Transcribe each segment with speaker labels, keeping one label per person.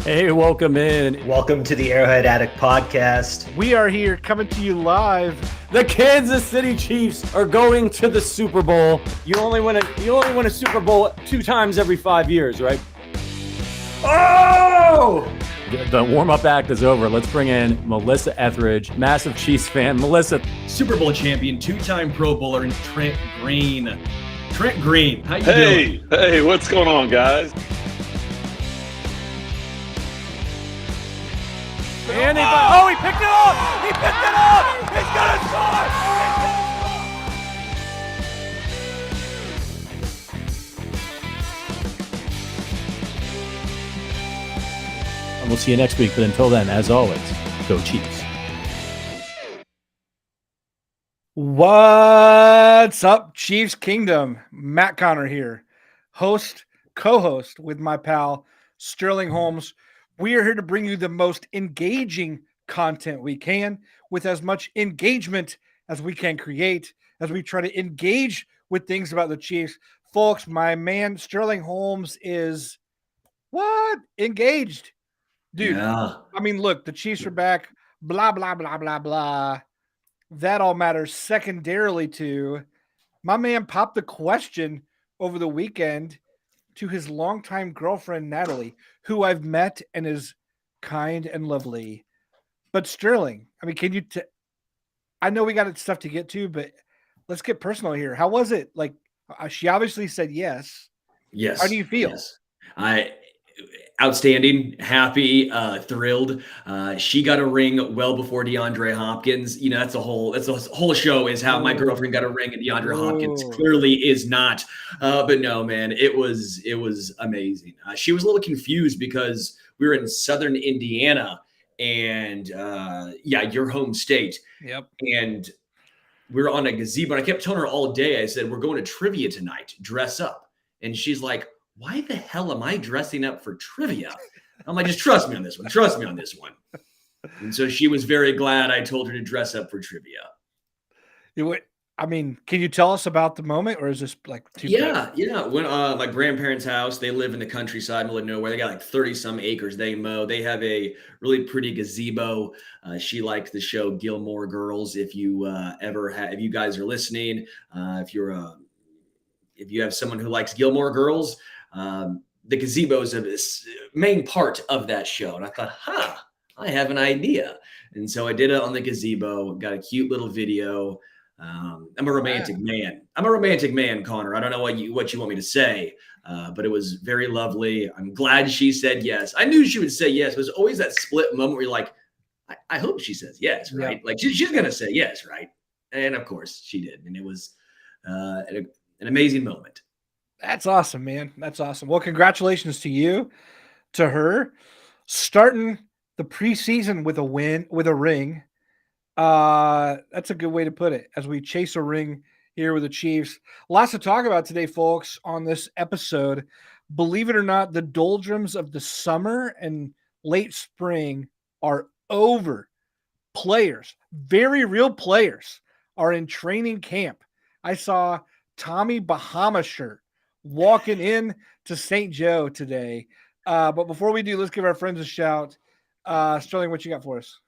Speaker 1: Hey, welcome in.
Speaker 2: Welcome to the Arrowhead Addict podcast.
Speaker 3: We are here coming to you live.
Speaker 1: The Kansas City Chiefs are going to the Super Bowl. You only win a Super Bowl 2 times every 5 years, right?
Speaker 2: Oh!
Speaker 1: The warm-up act is over. Let's bring in Melissa Etheridge, massive Chiefs fan. Melissa,
Speaker 4: Super Bowl champion, 2-time Pro Bowler, and Trent Green. Trent Green, how you doing?
Speaker 5: Hey, what's going on, guys?
Speaker 1: and he picked it up! He picked it up! He's gonna score! And we'll see you next week. But until then, as always, go Chiefs.
Speaker 3: What's up, Chiefs Kingdom? Matt Conner here, co-host with my pal Sterling Holmes. We are here to bring you the most engaging content we can with as much engagement as we can create as we try to engage with things about the Chiefs. Folks, my man Sterling Holmes is engaged. Dude,
Speaker 2: Yeah.
Speaker 3: I mean, look, the Chiefs are back, blah, blah, blah, blah, blah. That all matters secondarily to my man popped the question over the weekend to his longtime girlfriend, Natalie, who I've met and is kind and lovely. But Sterling, I mean, I know we got stuff to get to, but let's get personal here. How was it? Like, she obviously said yes.
Speaker 4: Yes.
Speaker 3: How do you feel?
Speaker 4: Yes. Outstanding, happy, thrilled. She got a ring well before DeAndre Hopkins. You know, that's a whole show is how my girlfriend got a ring and DeAndre Hopkins clearly is not. But no, man, it was amazing. She was a little confused because we were in Southern Indiana and your home state.
Speaker 3: Yep.
Speaker 4: And we were on a gazebo. And I kept telling her all day, I said, we're going to trivia tonight, dress up. And she's like, why the hell am I dressing up for trivia? I'm like, just trust me on this one. Trust me on this one. And so she was very glad I told her to dress up for trivia.
Speaker 3: I mean, can you tell us about the moment, or is this like too bad?
Speaker 4: Yeah. When my grandparents' house, they live in the countryside, middle of nowhere. They got like 30-some acres they mow. They have a really pretty gazebo. She liked the show Gilmore Girls. If you if you guys are listening, if you have someone who likes Gilmore Girls, the gazebo is a main part of that show. And I thought, I have an idea. And so I did it on the gazebo, got a cute little video. I'm a romantic man. I'm a romantic man, Connor. I don't know what you want me to say, but it was very lovely. I'm glad she said yes. I knew she would say yes. It was always that split moment where you're like, I hope she says yes, right? Yeah. Like she's going to say yes, right? And of course she did. And it was an amazing moment.
Speaker 3: That's awesome, man. That's awesome. Well, congratulations to you, to her, starting the preseason with a win, with a ring. That's a good way to put it as we chase a ring here with the Chiefs. Lots to talk about today, folks, on this episode. Believe it or not, the doldrums of the summer and late spring are over. Players, very real players, are in training camp. I saw Tommy Bahama shirt walking in to St. Joe today. But before we do, let's give our friends a shout. Sterling, what you got for us?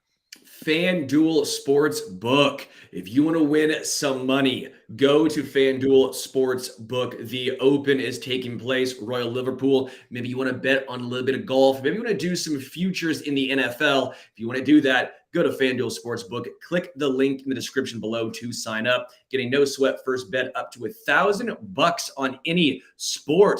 Speaker 4: FanDuel Sportsbook. If you want to win some money, go to FanDuel Sportsbook. The Open is taking place, Royal Liverpool. Maybe you want to bet on a little bit of golf. Maybe you want to do some futures in the NFL. If you want to do that, go to FanDuel Sportsbook. Click the link in the description below to sign up. Get a no-sweat first bet up to $1,000 on any sport.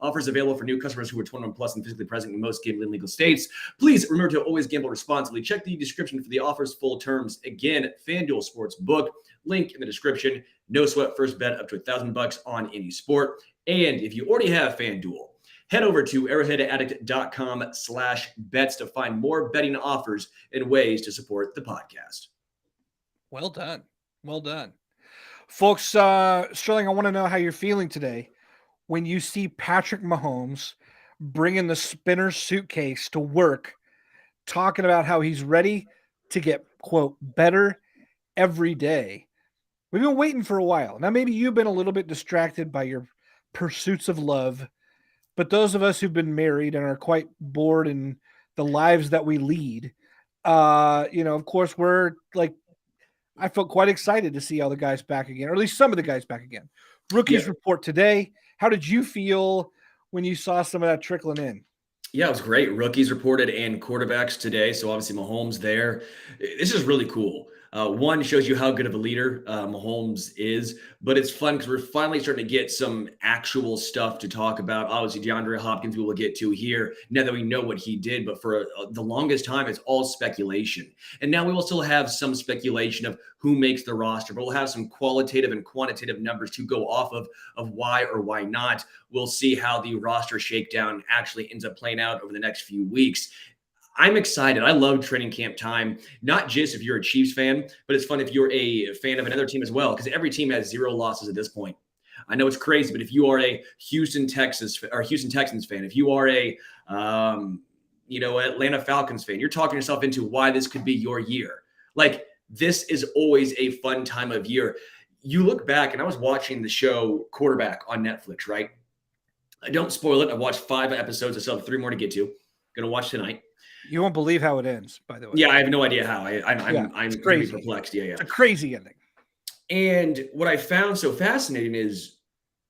Speaker 4: Offers available for new customers who are 21 plus and physically present in most gambling legal states. Please remember to always gamble responsibly. Check the description for the offer's full terms. Again, FanDuel Sportsbook, link in the description. No sweat first bet up to $1,000 on any sport. And if you already have FanDuel, head over to arrowheadaddict.com/bets to find more betting offers and ways to support the podcast.
Speaker 3: Well done. Well done. Folks, Sterling, I want to know how you're feeling today when you see Patrick Mahomes bringing the spinner suitcase to work, talking about how he's ready to get, quote, better every day. We've been waiting for a while. Now, maybe you've been a little bit distracted by your pursuits of love, but those of us who've been married and are quite bored and the lives that we lead. Of course, I felt quite excited to see all the guys back again, or at least some of the guys back again. Rookies report today. How did you feel when you saw some of that trickling in?
Speaker 4: Yeah, it was great. Rookies reported and quarterbacks today. So obviously Mahomes there. This is really cool. One, shows you how good of a leader Mahomes is, but it's fun because we're finally starting to get some actual stuff to talk about. Obviously, DeAndre Hopkins we will get to here now that we know what he did, but for the longest time, it's all speculation. And now we will still have some speculation of who makes the roster, but we'll have some qualitative and quantitative numbers to go off of why or why not. We'll see how the roster shakedown actually ends up playing out over the next few weeks. I'm excited. I love training camp time, not just if you're a Chiefs fan, but it's fun if you're a fan of another team as well, because every team has 0 losses at this point. I know it's crazy, but if you are a Houston Texans fan, if you are a Atlanta Falcons fan, you're talking yourself into why this could be your year. Like, this is always a fun time of year. You look back, and I was watching the show Quarterback on Netflix, right? I don't spoil it. I've watched 5 episodes. I still have 3 more to get to. Going to watch tonight.
Speaker 3: You won't believe how it ends, by the way.
Speaker 4: Yeah, I have no idea how. I'm crazy perplexed. Yeah.
Speaker 3: It's a crazy ending.
Speaker 4: And what I found so fascinating is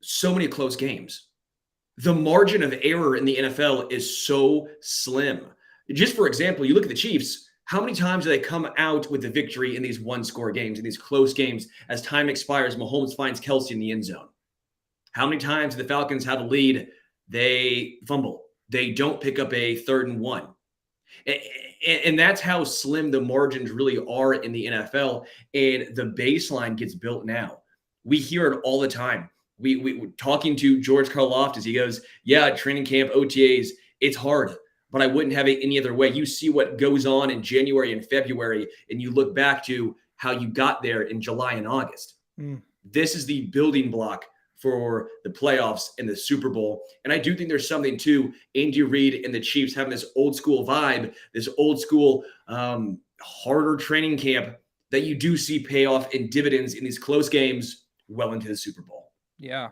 Speaker 4: so many close games. The margin of error in the NFL is so slim. Just for example, you look at the Chiefs. How many times do they come out with the victory in these one-score games, in these close games? As time expires, Mahomes finds Kelsey in the end zone. How many times do the Falcons have a lead? They fumble. They don't pick up a 3rd and 1. And that's how slim the margins really are in the NFL. And the baseline gets built now. We hear it all the time. We talking to George Karlaftis, he goes, yeah, training camp, OTAs, it's hard, but I wouldn't have it any other way. You see what goes on in January and February, and you look back to how you got there in July and August. This is the building block for the playoffs and the Super Bowl. And I do think there's something to Andy Reid and the Chiefs having this old school vibe, this old school harder training camp that you do see pay off in dividends in these close games well into the Super Bowl.
Speaker 3: Yeah.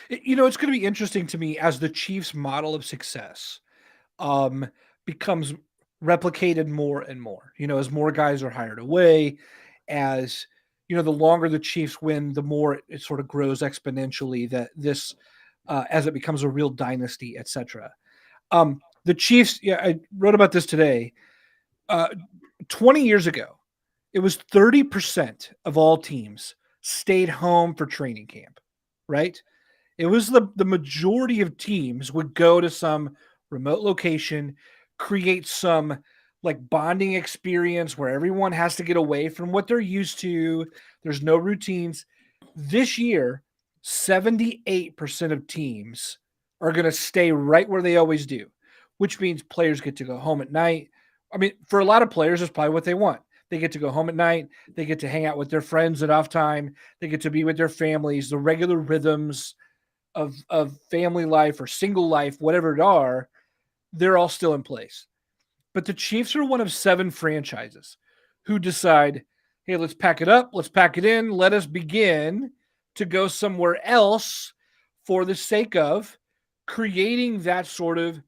Speaker 3: It's going to be interesting to me as the Chiefs' model of success becomes replicated more and more, as more guys are hired away, as the longer the Chiefs win, the more it sort of grows exponentially, that this, as it becomes a real dynasty, etc. The Chiefs, I wrote about this today. 20 years ago, it was 30% of all teams stayed home for training camp, right? It was the majority of teams would go to some remote location, create some bonding experience where everyone has to get away from what they're used to. There's no routines. This year, 78% of teams are going to stay right where they always do, which means players get to go home at night. I mean, for a lot of players, it's probably what they want. They get to go home at night. They get to hang out with their friends at off time. They get to be with their families. The regular rhythms of family life or single life, whatever it are, they're all still in place. But the Chiefs are one of 7 franchises who decide, hey, let's pack it up. Let's pack it in. Let us begin to go somewhere else for the sake of creating that sort of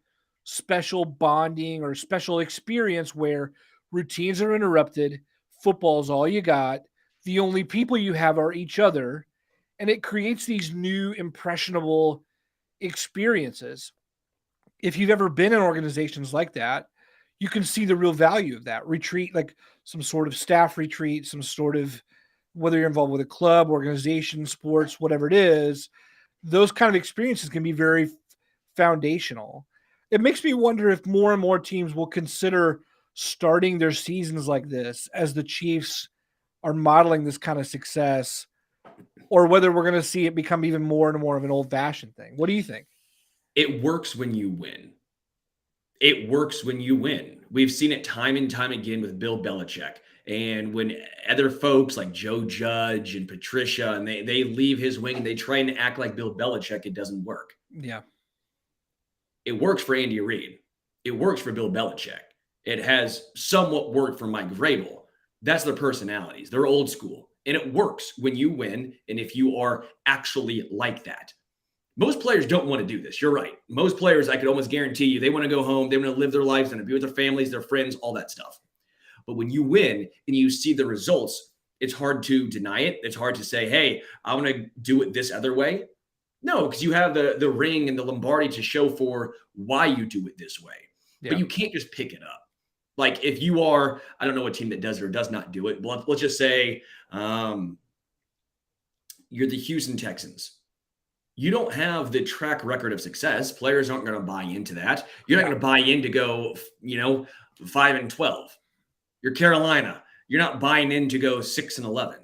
Speaker 3: special bonding or special experience where routines are interrupted. Football's all you got. The only people you have are each other. And it creates these new impressionable experiences. If you've ever been in organizations like that, you can see the real value of that retreat, like some sort of staff retreat, some sort of, whether you're involved with a club, organization, sports, whatever it is, those kind of experiences can be very foundational. It makes me wonder if more and more teams will consider starting their seasons like this as the Chiefs are modeling this kind of success, or whether we're going to see it become even more and more of an old-fashioned thing. What do you think?
Speaker 4: It works when you win. It works when you win. We've seen it time and time again with Bill Belichick. And when other folks like Joe Judge and Patricia, and they leave his wing and they try and act like Bill Belichick, it doesn't work.
Speaker 3: Yeah.
Speaker 4: It works for Andy Reid. It works for Bill Belichick. It has somewhat worked for Mike Vrabel. That's their personalities. They're old school. And it works when you win and if you are actually like that. Most players don't want to do this. You're right. Most players, I could almost guarantee you, they want to go home. They want to live their lives, they want to be with their families, their friends, all that stuff. But when you win and you see the results, it's hard to deny it. It's hard to say, hey, I want to do it this other way. No, because you have the ring and the Lombardi to show for why you do it this way. Yeah. But you can't just pick it up. Like if you are, I don't know what team that does it or does not do it. But let's just say you're the Houston Texans. You don't have the track record of success. Players aren't going to buy into that. You're not going to buy in to go, 5-12. You're Carolina. You're not buying in to go 6-11.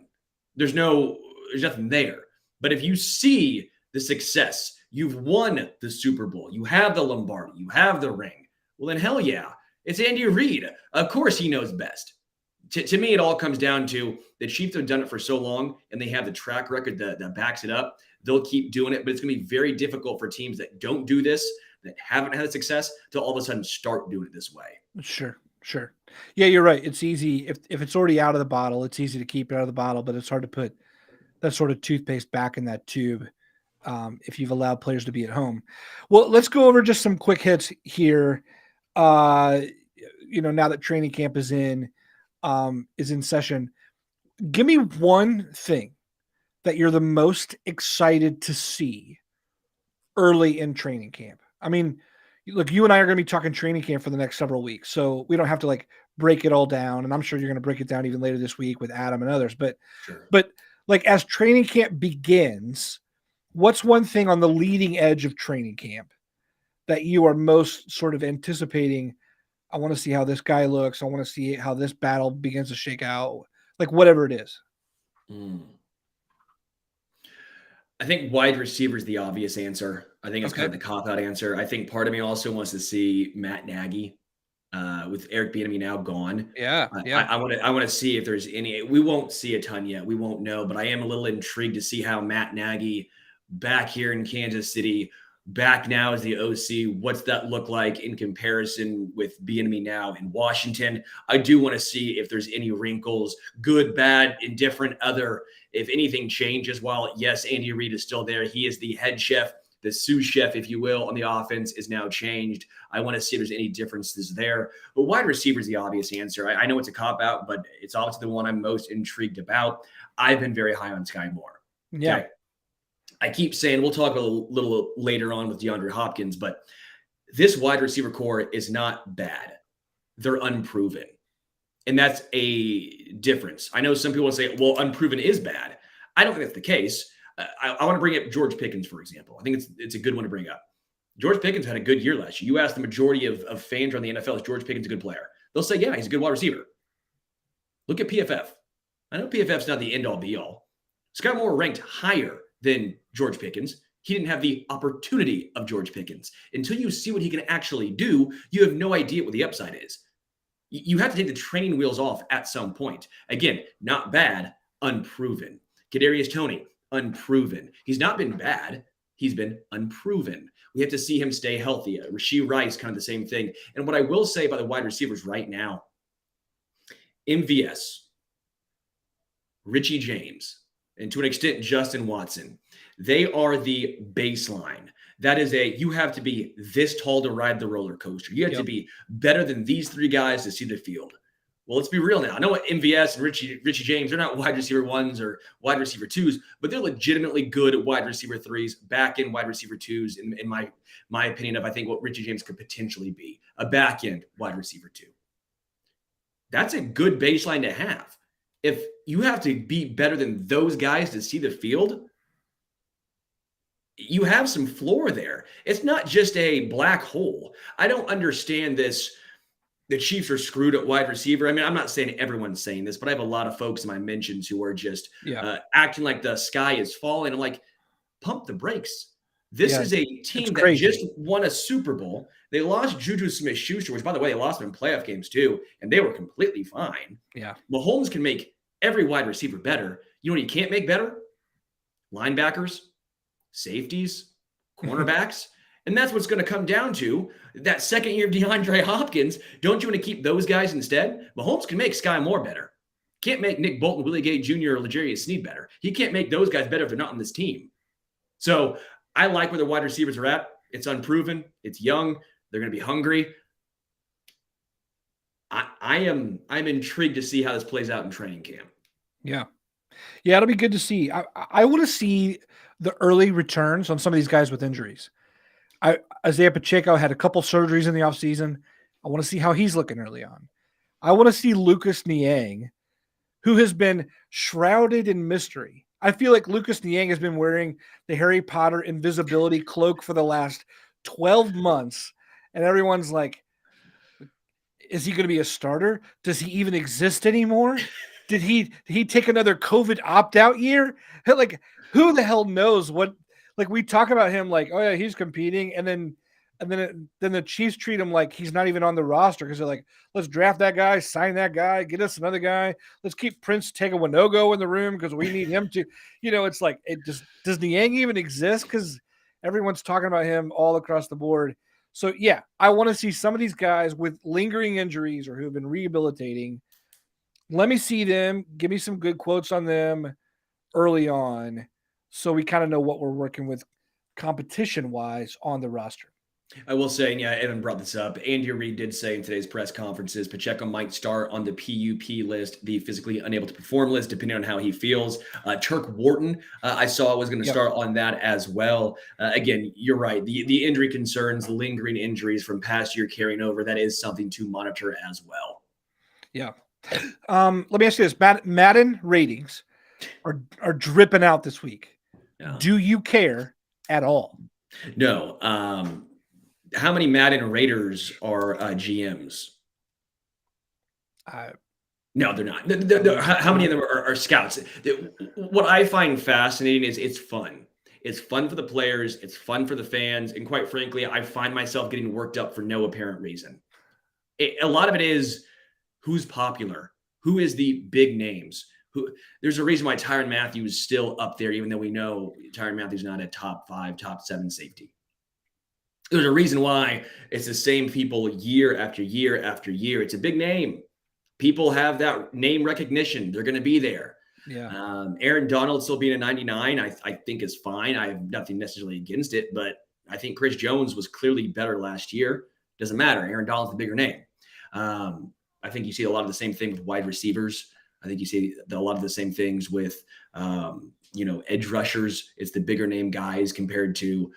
Speaker 4: There's nothing there. But if you see the success, you've won the Super Bowl, you have the Lombardi, you have the ring. Well, then hell yeah, it's Andy Reid. Of course he knows best. To me, it all comes down to the Chiefs have done it for so long and they have the track record that backs it up. They'll keep doing it, but it's going to be very difficult for teams that don't do this, that haven't had success, to all of a sudden start doing it this way.
Speaker 3: Sure. Yeah, you're right. It's easy. If it's already out of the bottle, it's easy to keep it out of the bottle, but it's hard to put that sort of toothpaste back in that tube if you've allowed players to be at home. Well, let's go over just some quick hits here. Now that training camp is in session, give me one thing that you're the most excited to see early in training camp. I mean, look, you and I are going to be talking training camp for the next several weeks, so we don't have to break it all down. And I'm sure you're going to break it down even later this week with Adam and others. But,
Speaker 4: sure.
Speaker 3: As training camp begins, what's one thing on the leading edge of training camp that you are most sort of anticipating? I want to see how this guy looks. I want to see how this battle begins to shake out, whatever it is.
Speaker 4: I think wide receiver is the obvious answer. I think it's kind of the cop-out answer. I think part of me also wants to see Matt Nagy with Eric Bieniemy now gone.
Speaker 3: Yeah.
Speaker 4: I want to see if there's any. We won't see a ton yet. We won't know, but I am a little intrigued to see how Matt Nagy back here in Kansas City, back now as the OC, what's that look like in comparison with Bieniemy now in Washington? I do want to see if there's any wrinkles, good, bad, indifferent, other. If anything changes, while yes, Andy Reid is still there, he is the head chef, the sous chef, if you will, on the offense is now changed. I want to see if there's any differences there. But wide receiver is the obvious answer. I know it's a cop-out, but it's obviously the one I'm most intrigued about. I've been very high on Sky Moore.
Speaker 3: Yeah.
Speaker 4: Okay? I keep saying, we'll talk a little later on with DeAndre Hopkins, but this wide receiver core is not bad. They're unproven. And that's a difference. I know some people will say, well, unproven is bad. I don't think that's the case. I want to bring up George Pickens, for example. I think it's a good one to bring up. George Pickens had a good year last year. You ask the majority of fans around the NFL, is George Pickens a good player? They'll say, yeah, he's a good wide receiver. Look at PFF. I know PFF's not the end-all, be-all. Sky Moore ranked higher than George Pickens. He didn't have the opportunity of George Pickens. Until you see what he can actually do, you have no idea what the upside is. You have to take the training wheels off at some point. Again, not bad, unproven. Kadarius Toney, unproven. He's not been bad. He's been unproven. We have to see him stay healthy. Rashee Rice, kind of the same thing. And what I will say about the wide receivers right now, MVS, Richie James, and to an extent, Justin Watson, they are the baseline. That is you have to be this tall to ride the roller coaster. You have to be better than these three guys to see the field. Well, let's be real now. I know what MVS and Richie James, they're not wide receiver ones or wide receiver twos, but they're legitimately good at wide receiver threes, back end wide receiver twos, in my opinion of, I think, what Richie James could potentially be, a back end wide receiver two. That's a good baseline to have. If you have to be better than those guys to see the field, you have some floor there. It's not just a black hole. I don't understand this. The Chiefs are screwed at wide receiver. I mean, I'm not saying everyone's saying this, but I have a lot of folks in my mentions who are just acting like the sky is falling. I'm like, pump the brakes. This is a team that just won a Super Bowl. They lost Juju Smith-Schuster, which, by the way, they lost them in playoff games too, and they were completely fine.
Speaker 3: Yeah.
Speaker 4: Mahomes can make every wide receiver better. You know what he can't make better? Linebackers, safeties, cornerbacks. And that's what's going to come down to. That second year of DeAndre Hopkins, don't you want to keep those guys instead? Mahomes can make Sky Moore better. Can't make Nick Bolton, Willie Gay Jr., or L'Jarius Sneed better. He can't make those guys better if they're not on this team. So I like where the wide receivers are at. It's unproven. It's young. They're going to be hungry. I'm intrigued to see how this plays out in training camp.
Speaker 3: Yeah. Yeah, it'll be good to see. I want to see the early returns on some of these guys with injuries. Isaiah Pacheco had a couple surgeries in the offseason. I want to see how he's looking early on. I want to see Lucas Niang, who has been shrouded in mystery. I feel like Lucas Niang has been wearing the Harry Potter invisibility cloak for the last 12 months, and everyone's like, is he going to be a starter? Does he even exist anymore? Did he take another COVID opt-out year? Like, who the hell knows what? Like, we talk about him like, oh yeah, he's competing, and then the Chiefs treat him like he's not even on the roster because they're like, let's draft that guy, sign that guy, get us another guy. Let's keep Prince Tegawanogo in the room because we need him to. It's like, does Niang even exist? Because everyone's talking about him all across the board. So yeah, I want to see some of these guys with lingering injuries or who have been rehabilitating. Let me see them. Give me some good quotes on them early on, so we kind of know what we're working with competition-wise on the roster.
Speaker 4: I will say, and yeah, Evan brought this up. Andy Reid did say in today's press conferences, Pacheco might start on the PUP list, the physically unable to perform list, depending on how he feels. Turk Wharton, I saw was going to start on that as well. Again, you're right. The injury concerns, lingering injuries from past year carrying over, that is something to monitor as well.
Speaker 3: Yeah. Let me ask you this. Madden ratings are dripping out this week.
Speaker 4: Yeah.
Speaker 3: Do you care at all?
Speaker 4: No. How many Madden Raiders are GMs? No, they're not. How many of them are scouts? What I find fascinating is it's fun. It's fun for the players. It's fun for the fans. And quite frankly, I find myself getting worked up for no apparent reason. A lot of it is who's popular, who is the big names. There's a reason why Tyrann Mathieu is still up there, even though we know Tyrann Mathieu's not a top 5, top 7 safety. There's a reason why it's the same people year after year after year. It's a big name. People have that name recognition. They're going to be there.
Speaker 3: Yeah.
Speaker 4: Aaron Donald still being a 99, I think is fine. I have nothing necessarily against it, but I think Chris Jones was clearly better last year. Doesn't matter. Aaron Donald's the bigger name. I think you see a lot of the same thing with wide receivers. I think you see a lot of the same things with, edge rushers. It's the bigger name guys compared to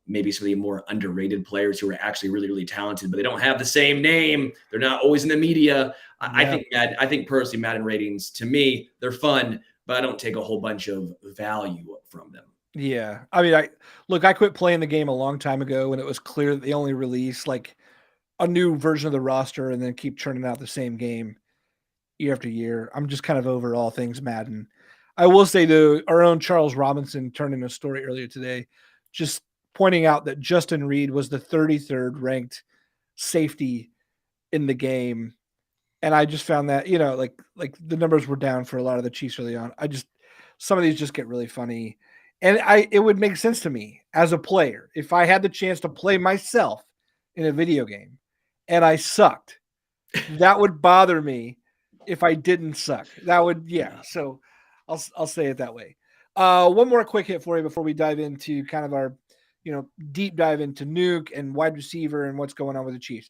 Speaker 4: maybe some of the more underrated players who are actually really, really talented, but they don't have the same name. They're not always in the media. I think personally, Madden ratings, to me, they're fun, but I don't take a whole bunch of value from them.
Speaker 3: Yeah. I mean, I quit playing the game a long time ago when it was clear that they only released like a new version of the roster and then keep churning out the same game year after year. I'm just kind of over all things Madden. I will say, though, our own Charles Robinson turned in a story earlier today, just pointing out that Justin Reed was the 33rd ranked safety in the game. And I just found that, like the numbers were down for a lot of the Chiefs early on. Some of these just get really funny. And it would make sense to me as a player. If I had the chance to play myself in a video game and I sucked, that would bother me if I didn't suck. That would, yeah. So I'll say it that way. One more quick hit for you before we dive into kind of our, deep dive into Nuke and wide receiver and what's going on with the Chiefs.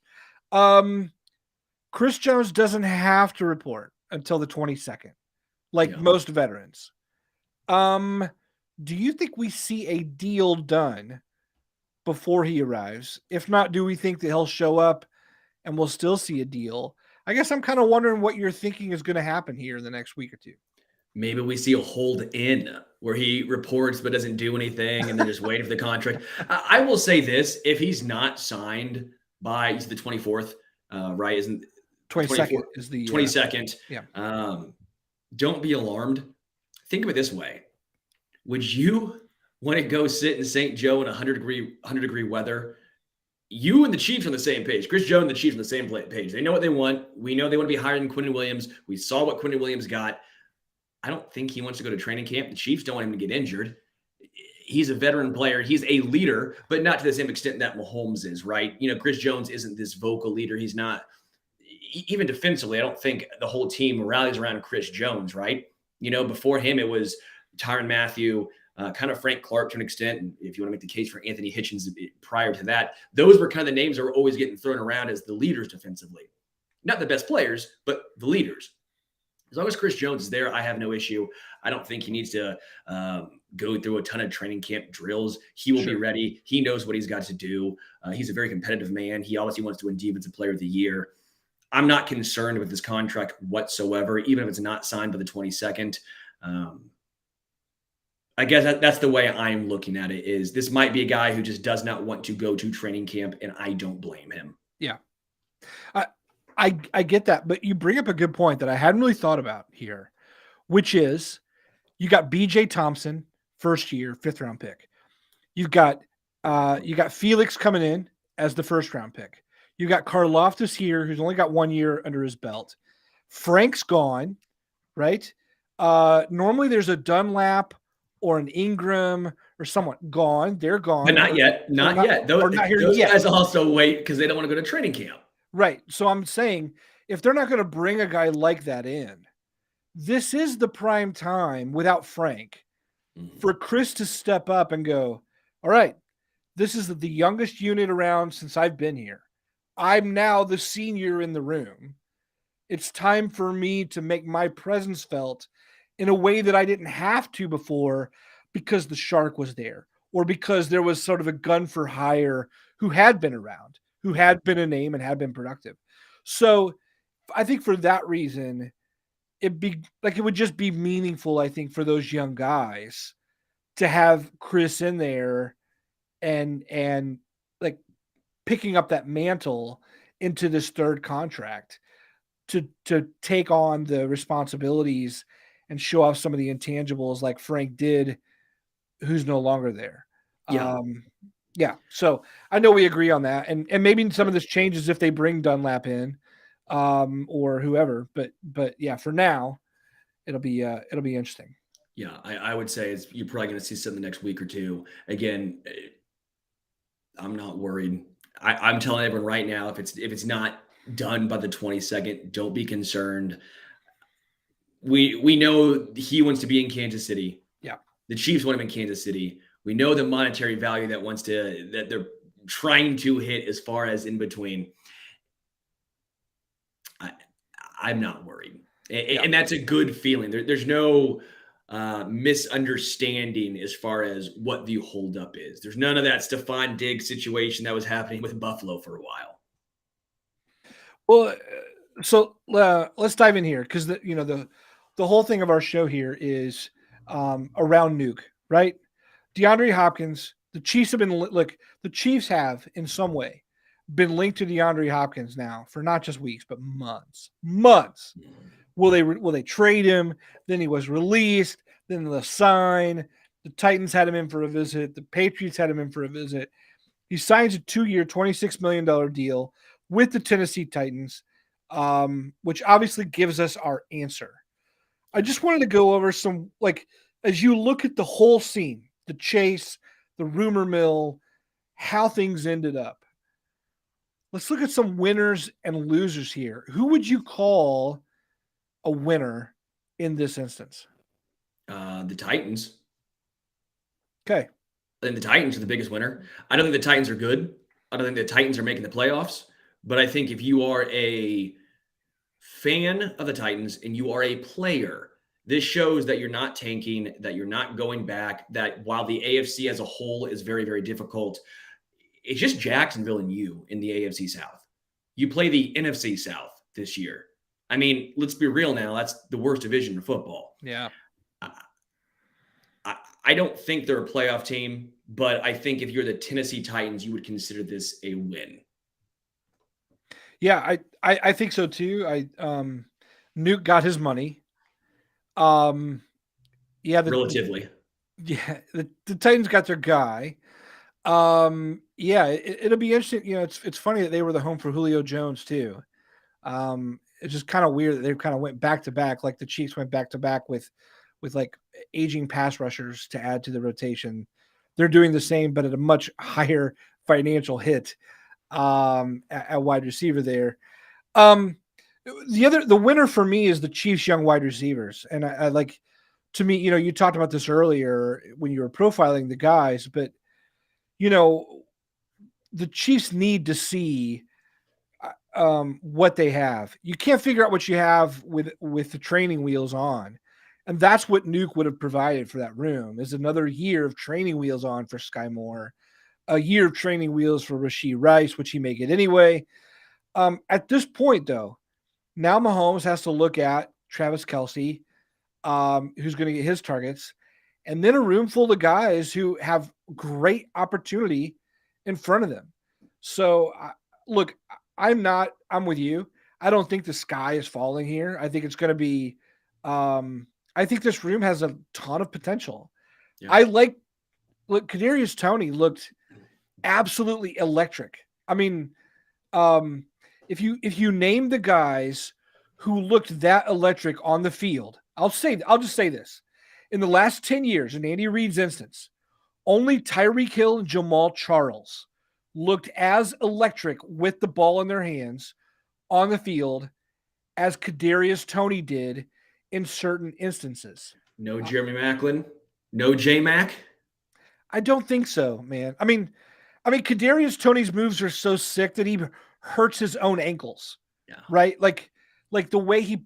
Speaker 3: Chris Jones doesn't have to report until the 22nd, like most veterans. Do you think we see a deal done before he arrives? If not, do we think that he'll show up and we'll still see a deal? I guess I'm kind of wondering what you're thinking is going to happen here in the next week or two.
Speaker 4: Maybe we see a hold in where he reports but doesn't do anything and then just waiting for the contract. I will say this, if he's not signed by the 24th, right? Isn't
Speaker 3: 22nd is the
Speaker 4: 22nd.
Speaker 3: Yeah.
Speaker 4: Don't be alarmed. Think of it this way. Would you want to go sit in St. Joe in 100 degree weather? You and the Chiefs are on the same page. Chris Jones and the Chiefs on the same page. They know what they want. We know they want to be higher than Quinnen Williams. We saw what Quinnen Williams got. I don't think he wants to go to training camp. The Chiefs don't want him to get injured. He's a veteran player. He's a leader, but not to the same extent that Mahomes is, right? Chris Jones isn't this vocal leader. He's not. Even defensively, I don't think the whole team rallies around Chris Jones, right? Before him, it was Tyrann Mathieu, kind of Frank Clark to an extent. And if you want to make the case for Anthony Hitchens prior to that, those were kind of the names that were always getting thrown around as the leaders defensively. Not the best players, but the leaders. As long as Chris Jones is there, I have no issue. I don't think he needs to go through a ton of training camp drills. He will be ready. He knows what he's got to do. He's a very competitive man. He obviously wants to win Defensive Player of the Year. I'm not concerned with his contract whatsoever, even if it's not signed by the 22nd. I guess that's the way I'm looking at it. Is this might be a guy who just does not want to go to training camp, and I don't blame him.
Speaker 3: Yeah. I get that, but you bring up a good point that I hadn't really thought about here, which is you got BJ Thompson, first year, 5th round pick. You got Felix coming in as the 1st round pick. You got Karlaftis here, who's only got 1 year under his belt. Frank's gone, right? Normally there's a Dunlap or an Ingram or someone gone. They're gone.
Speaker 4: But not yet. Not yet. Those guys also wait because they don't want to go to training camp.
Speaker 3: Right. So I'm saying if they're not going to bring a guy like that in, this is the prime time without Frank for Chris to step up and go, all right, this is the youngest unit around since I've been here. I'm now the senior in the room. It's time for me to make my presence felt in a way that I didn't have to before because the shark was there or because there was sort of a gun for hire who had been around, who had been a name and had been productive. So I think for that reason, it would just be meaningful, I think, for those young guys to have Chris in there and like picking up that mantle into this 3rd contract to take on the responsibilities and show off some of the intangibles like Frank did, who's no longer there. Yeah. So I know we agree on that. And maybe some of this changes if they bring Dunlap in or whoever, but yeah, for now it'll be interesting.
Speaker 4: Yeah. I would say you're probably going to see something the next week or two. Again, I'm not worried. I'm telling everyone right now, if it's not done by the 22nd, don't be concerned. We know he wants to be in Kansas City.
Speaker 3: Yeah.
Speaker 4: The Chiefs want him in Kansas City. We know the monetary value that they're trying to hit as far as in between. I'm not worried. And that's a good feeling. There's no misunderstanding as far as what the holdup is. There's none of that Stephon Diggs situation that was happening with Buffalo for a while.
Speaker 3: Well, so let's dive in here because the whole thing of our show here is around Nuke, right? DeAndre Hopkins, the Chiefs have been the Chiefs have in some way been linked to DeAndre Hopkins now for not just weeks but months. Will they trade him? Then he was released. Then the sign. The Titans had him in for a visit. The Patriots had him in for a visit. He signs a 2-year, $26 million deal with the Tennessee Titans, which obviously gives us our answer. I just wanted to go over some, as you look at the whole scene, the chase, the rumor mill, how things ended up. Let's look at some winners and losers here. Who would you call a winner in this instance?
Speaker 4: The Titans.
Speaker 3: Okay.
Speaker 4: I think the Titans are the biggest winner. I don't think the Titans are good. I don't think the Titans are making the playoffs. But I think if you are a fan of the Titans and you are a player, this shows that you're not tanking, that you're not going back, that while the AFC as a whole is very, very difficult, it's just Jacksonville and you in the AFC South. You play the NFC South this year. I mean, let's be real now. That's the worst division in football.
Speaker 3: Yeah.
Speaker 4: I don't think they're a playoff team, but I think if you're the Tennessee Titans, you would consider this a win.
Speaker 3: Yeah, I think so too. Nuke got his money. Yeah,
Speaker 4: Relatively.
Speaker 3: The Titans got their guy. Yeah, it'll be interesting. It's funny that they were the home for Julio Jones too. It's just kind of weird that they kind of went back to back, like the Chiefs went back to back with like aging pass rushers to add to the rotation. They're doing the same, but at a much higher financial hit at wide receiver there. The winner for me is the Chiefs' young wide receivers, and I like to me, you talked about this earlier when you were profiling the guys, but the Chiefs need to see what they have. You can't figure out what you have with the training wheels on. And that's what Nuke would have provided for that room, is another year of training wheels on for Sky Moore, a year of training wheels for Rashee Rice, which he may get anyway. At this point, though, now Mahomes has to look at Travis Kelce, who's going to get his targets, and then a room full of guys who have great opportunity in front of them. So, look, I'm with you. I don't think the sky is falling here. I think it's going to be, I think this room has a ton of potential. Yeah. Kadarius Toney looked absolutely electric. I mean, if you name the guys who looked that electric on the field, I'll just say this. In the last 10 years, in Andy Reid's instance, only Tyreek Hill and Jamal Charles looked as electric with the ball in their hands on the field as Kadarius Toney did in certain instances.
Speaker 4: No Jeremy Maclin, no J-Mac.
Speaker 3: I don't think so, man. I mean, Kadarius Toney's moves are so sick that he hurts his own ankles. Yeah. Right? Like the way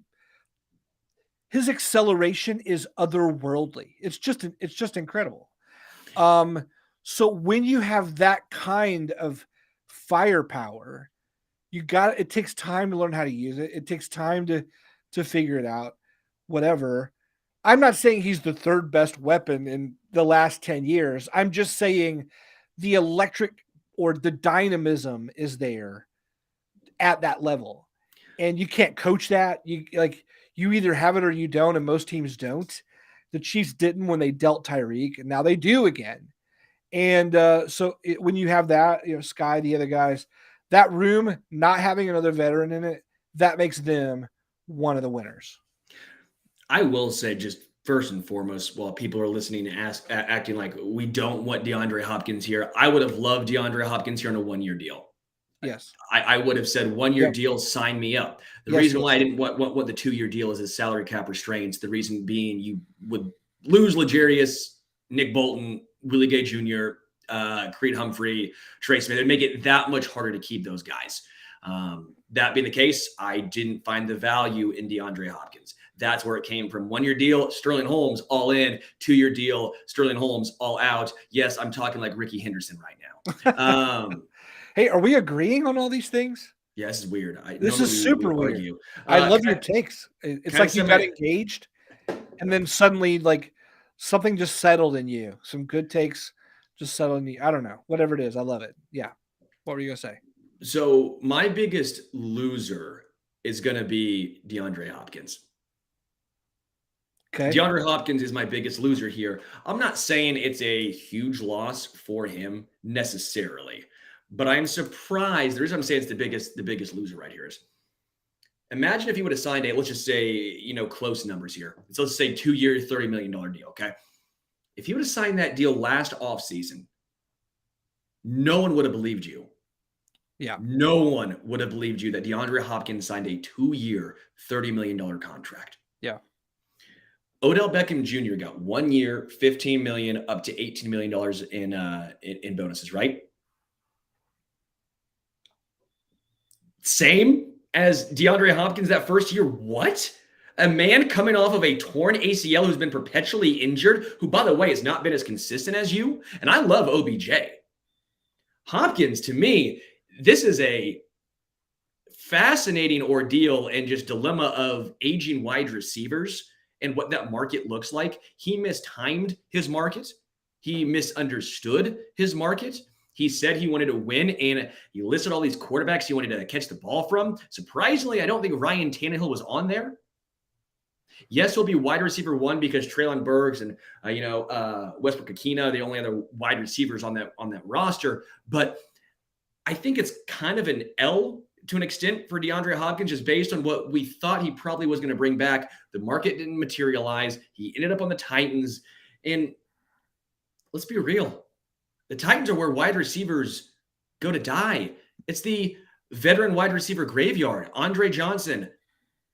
Speaker 3: his acceleration is otherworldly. It's just incredible. So when you have that kind of firepower, it takes time to learn how to use it. It takes time to figure it out, whatever. I'm not saying he's the third best weapon in the last 10 years. I'm just saying the electric or the dynamism is there at that level. And you can't coach that. You either have it or you don't, and most teams don't. The Chiefs didn't when they dealt Tyreek, and now they do again. And when you have that, Sky, the other guys, that room not having another veteran in it, that makes them one of the winners.
Speaker 4: I will say, just first and foremost, while people are listening and acting like we don't want DeAndre Hopkins here, I would have loved DeAndre Hopkins here on a 1-year deal.
Speaker 3: Yes.
Speaker 4: I would have said 1-year deal, sign me up. The reason why I didn't want the 2-year deal is his salary cap restraints. The reason being you would lose L'Jarius, Nick Bolton, Willie Gay Jr., Creed Humphrey, Trey Smith. It'd make it that much harder to keep those guys. That being the case, I didn't find the value in DeAndre Hopkins. That's where it came from. 1-year deal, Sterling Holmes, all in. 2-year deal, Sterling Holmes, all out. Yes, I'm talking like Ricky Henderson right now.
Speaker 3: Hey, are we agreeing on all these things?
Speaker 4: Yeah, this is weird.
Speaker 3: This is super weird. I love your takes. It's like you got engaged, and then suddenly, like, something just settled in you. Some good takes just settled in you. I don't know. Whatever it is, I love it. Yeah. What were you going to say?
Speaker 4: So my biggest loser is going to be DeAndre Hopkins.
Speaker 3: Okay.
Speaker 4: DeAndre Hopkins is my biggest loser here. I'm not saying it's a huge loss for him necessarily, but I'm surprised. The reason I'm saying it's the biggest loser right here is, imagine if he would have signed let's just say, close numbers here. So let's say 2-year, $30 million deal. Okay. If he would have signed that deal last offseason, no one would have believed you.
Speaker 3: Yeah.
Speaker 4: No one would have believed you that DeAndre Hopkins signed a 2-year, $30 million contract.
Speaker 3: Yeah.
Speaker 4: Odell Beckham Jr. got 1 year, $15 million up to $18 million in bonuses, right? Same as DeAndre Hopkins that first year. What? A man coming off of a torn ACL who's been perpetually injured, who, by the way, has not been as consistent as you. And I love OBJ. Hopkins, to me, this is a fascinating ordeal and just dilemma of aging wide receivers and what that market looks like. He mistimed his market. He misunderstood his market. He said he wanted to win, and he listed all these quarterbacks he wanted to catch the ball from. Surprisingly, I don't think Ryan Tannehill was on there. Yes, he'll be wide receiver 1 because Treylon Burks and Westbrook Akina, the only other wide receivers on that roster. But I think it's kind of an L to an extent for DeAndre Hopkins, just based on what we thought he probably was going to bring back. The market didn't materialize. He ended up on the Titans. And let's be real. The Titans are where wide receivers go to die. It's the veteran wide receiver graveyard. Andre Johnson,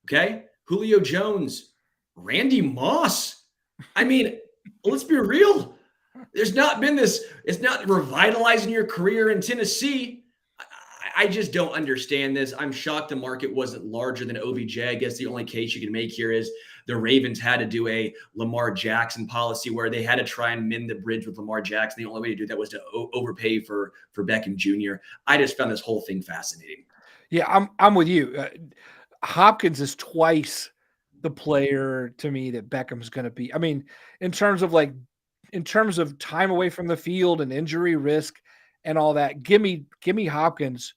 Speaker 4: okay? Julio Jones, Randy Moss, I mean, let's be real. There's not been this, it's not revitalizing your career in Tennessee. I just don't understand this. I'm shocked the market wasn't larger than OBJ. I guess the only case you can make here is the Ravens had to do a Lamar Jackson policy where they had to try and mend the bridge with Lamar Jackson. The only way to do that was to overpay for Beckham Jr. I just found this whole thing fascinating.
Speaker 3: Yeah, I'm with you. Hopkins is twice the player to me that Beckham's going to be. I mean, in terms of time away from the field and injury risk and all that, give me Hopkins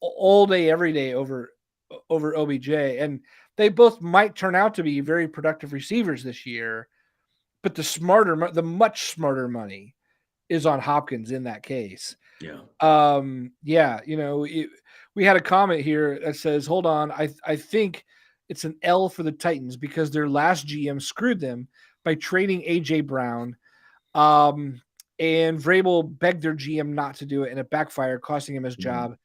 Speaker 3: all day, every day over OBJ. And they both might turn out to be very productive receivers this year, but the much smarter money is on Hopkins in that case.
Speaker 4: Yeah.
Speaker 3: Yeah. We had a comment here that says, hold on. I think it's an L for the Titans because their last GM screwed them by trading AJ Brown. And Vrabel begged their GM not to do it, and it backfired, costing him his job,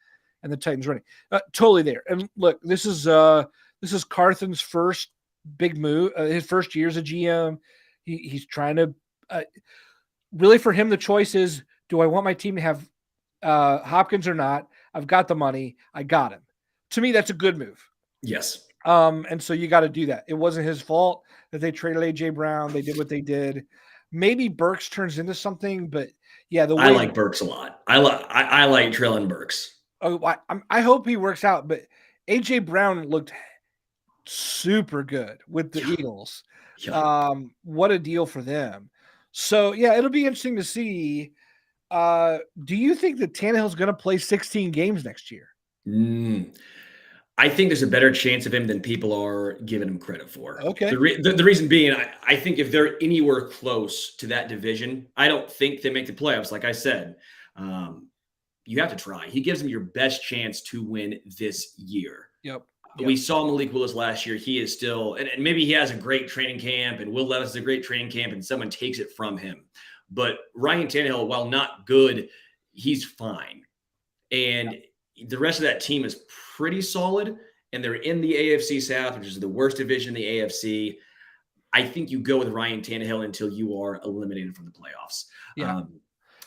Speaker 3: and the Titans running. Totally there. And look, this is Carthen's first big move, his first year as a GM. He's trying to really, for him, the choice is, do I want my team to have Hopkins or not? I've got the money. I got him. To me, that's a good move.
Speaker 4: Yes.
Speaker 3: And so you got to do that. It wasn't his fault that they traded AJ Brown. They did what they did. Maybe Burks turns into something, but yeah,
Speaker 4: I like Burks a lot. I like Treylon Burks.
Speaker 3: Oh, I hope he works out. But AJ Brown looked super good with the Eagles.
Speaker 4: Yeah.
Speaker 3: What a deal for them. So yeah, it'll be interesting to see. Do you think that Tannehill's going to play 16 games next year?
Speaker 4: I think there's a better chance of him than people are giving him credit for.
Speaker 3: Okay.
Speaker 4: The reason being, I think if they're anywhere close to that division, I don't think they make the playoffs. Like I said, you have to try. He gives them your best chance to win this year.
Speaker 3: Yep.
Speaker 4: We saw Malik Willis last year. He is still, and maybe he has a great training camp, and Will Levis is a great training camp, and someone takes it from him. But Ryan Tannehill, while not good, he's fine. And the rest of that team is pretty solid, and they're in the AFC South, which is the worst division in the AFC. I think you go with Ryan Tannehill until you are eliminated from the playoffs.
Speaker 3: Yeah.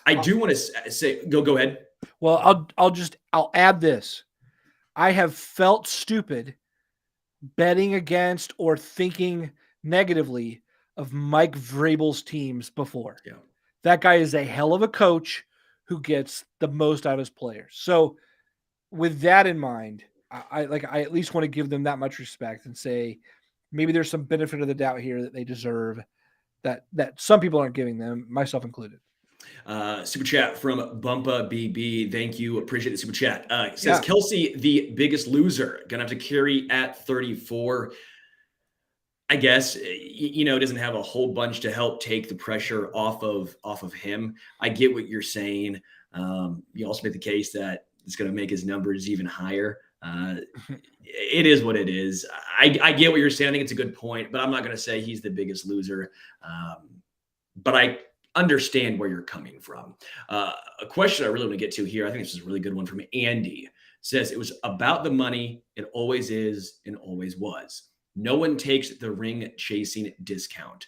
Speaker 4: I do want to say, go ahead.
Speaker 3: Well, I'll add this. I have felt stupid betting against or thinking negatively of Mike Vrabel's teams before.
Speaker 4: Yeah.
Speaker 3: That guy is a hell of a coach who gets the most out of his players. So with that in mind, I at least want to give them that much respect and say maybe there's some benefit of the doubt here that they deserve that some people aren't giving them, myself included.
Speaker 4: Super chat from Bumpa BB. Thank you. Appreciate the super chat. It says Kelsey, the biggest loser, gonna have to carry at 34. I guess, doesn't have a whole bunch to help take the pressure off of him. I get what you're saying. You also make the case that it's going to make his numbers even higher. It is what it is. I get what you're saying. I think it's a good point, but I'm not going to say he's the biggest loser. But I understand where you're coming from. A question I really want to get to here, I think this is a really good one from Andy. Says it was about the money. It always is and always was. No one takes the ring chasing discount.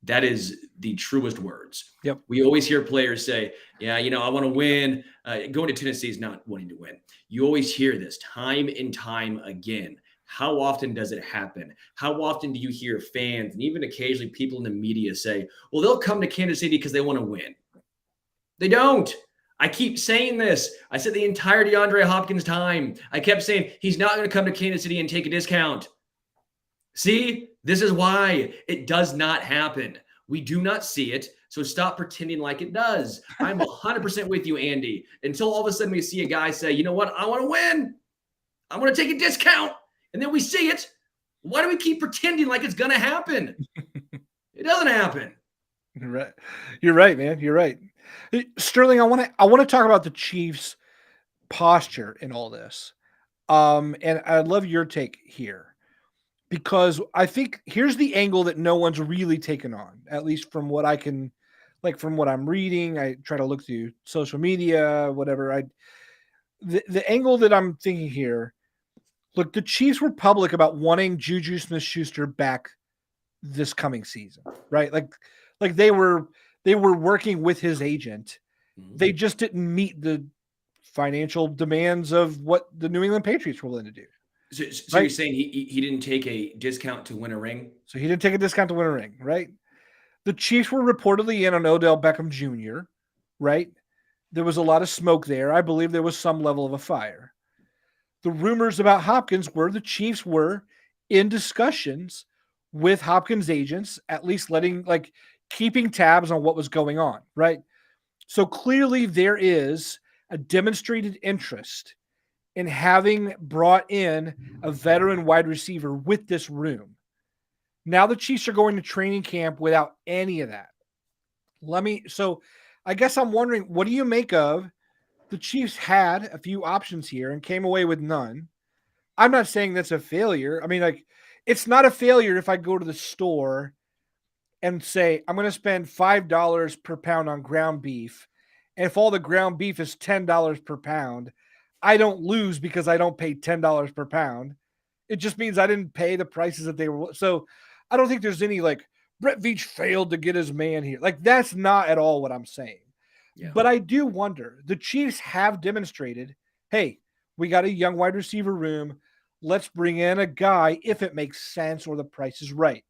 Speaker 4: That is the truest words.
Speaker 3: Yep.
Speaker 4: We always hear players say, yeah, I want to win. Going to Tennessee is not wanting to win. You always hear this time and time again. How often does it happen? How often do you hear fans and even occasionally people in the media say, well, they'll come to Kansas City because they want to win? They don't. I keep saying this. I said the entire DeAndre Hopkins time. I kept saying he's not going to come to Kansas City and take a discount. See, this is why it does not happen. We do not see it, so stop pretending like it does. I'm 100% with you, Andy. Until all of a sudden we see a guy say, you know what, I want to win. I'm going to take a discount. And then we see it. Why do we keep pretending like it's going to happen? It doesn't happen.
Speaker 3: You're right. You're right, man. You're right. Sterling, I want to talk about the Chiefs' posture in all this. And I'd love your take here. Because I think here's the angle that no one's really taken on, at least from what I can, from what I'm reading. I try to look through social media, whatever. The angle that I'm thinking here, look, the Chiefs were public about wanting Juju Smith-Schuster back this coming season, right? Like they were working with his agent. They just didn't meet the financial demands of what the New England Patriots were willing to do.
Speaker 4: So
Speaker 3: right?
Speaker 4: You're saying he didn't take a discount to win a ring?
Speaker 3: So he didn't take a discount to win a ring, right? The Chiefs were reportedly in on Odell Beckham Jr., right? There was a lot of smoke there. I believe there was some level of a fire. The rumors about Hopkins were the Chiefs were in discussions with Hopkins agents, at least keeping tabs on what was going on, right? So clearly there is a demonstrated interest in having brought in a veteran wide receiver with this room. Now the Chiefs are going to training camp without any of that. So I guess I'm wondering, what do you make of the Chiefs had a few options here and came away with none? I'm not saying that's a failure. I mean, it's not a failure if I go to the store and say, I'm going to spend $5 per pound on ground beef. And if all the ground beef is $10 per pound, I don't lose because I don't pay $10 per pound. It just means I didn't pay the prices that they were. So I don't think there's any Brett Veach failed to get his man here. That's not at all what I'm saying. Yeah. But I do wonder, the Chiefs have demonstrated, hey, we got a young wide receiver room. Let's bring in a guy if it makes sense or the price is right.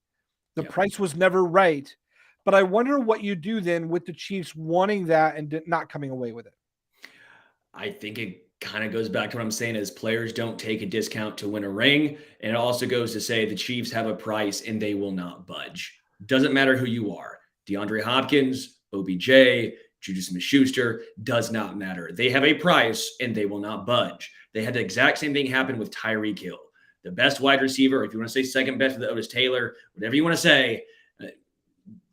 Speaker 3: The price was never right. But I wonder what you do then with the Chiefs wanting that and not coming away with it.
Speaker 4: I think it kind of goes back to what I'm saying is players don't take a discount to win a ring. And it also goes to say the Chiefs have a price and they will not budge. Doesn't matter who you are. DeAndre Hopkins, OBJ, Juju Smith-Schuster, does not matter. They have a price and they will not budge. They had the exact same thing happen with Tyreek Hill. The best wide receiver, if you want to say second best to the Otis Taylor, whatever you want to say,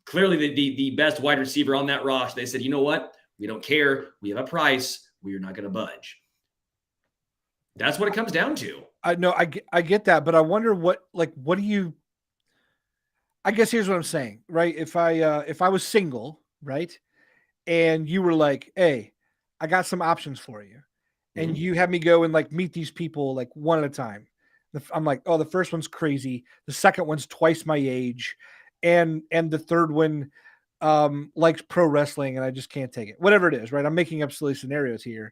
Speaker 4: clearly the best wide receiver on that roster, they said, you know what? We don't care. We have a price. We are not going to budge. That's what it comes down to.
Speaker 3: I know I get that, but I wonder what do you, I guess here's what I'm saying, right? If I was single, right? And you were like, hey, I got some options for you. And you have me go and meet these people one at a time. I'm like, oh, the first one's crazy. The second one's twice my age. And the third one likes pro wrestling and I just can't take it. Whatever it is, right? I'm making up silly scenarios here.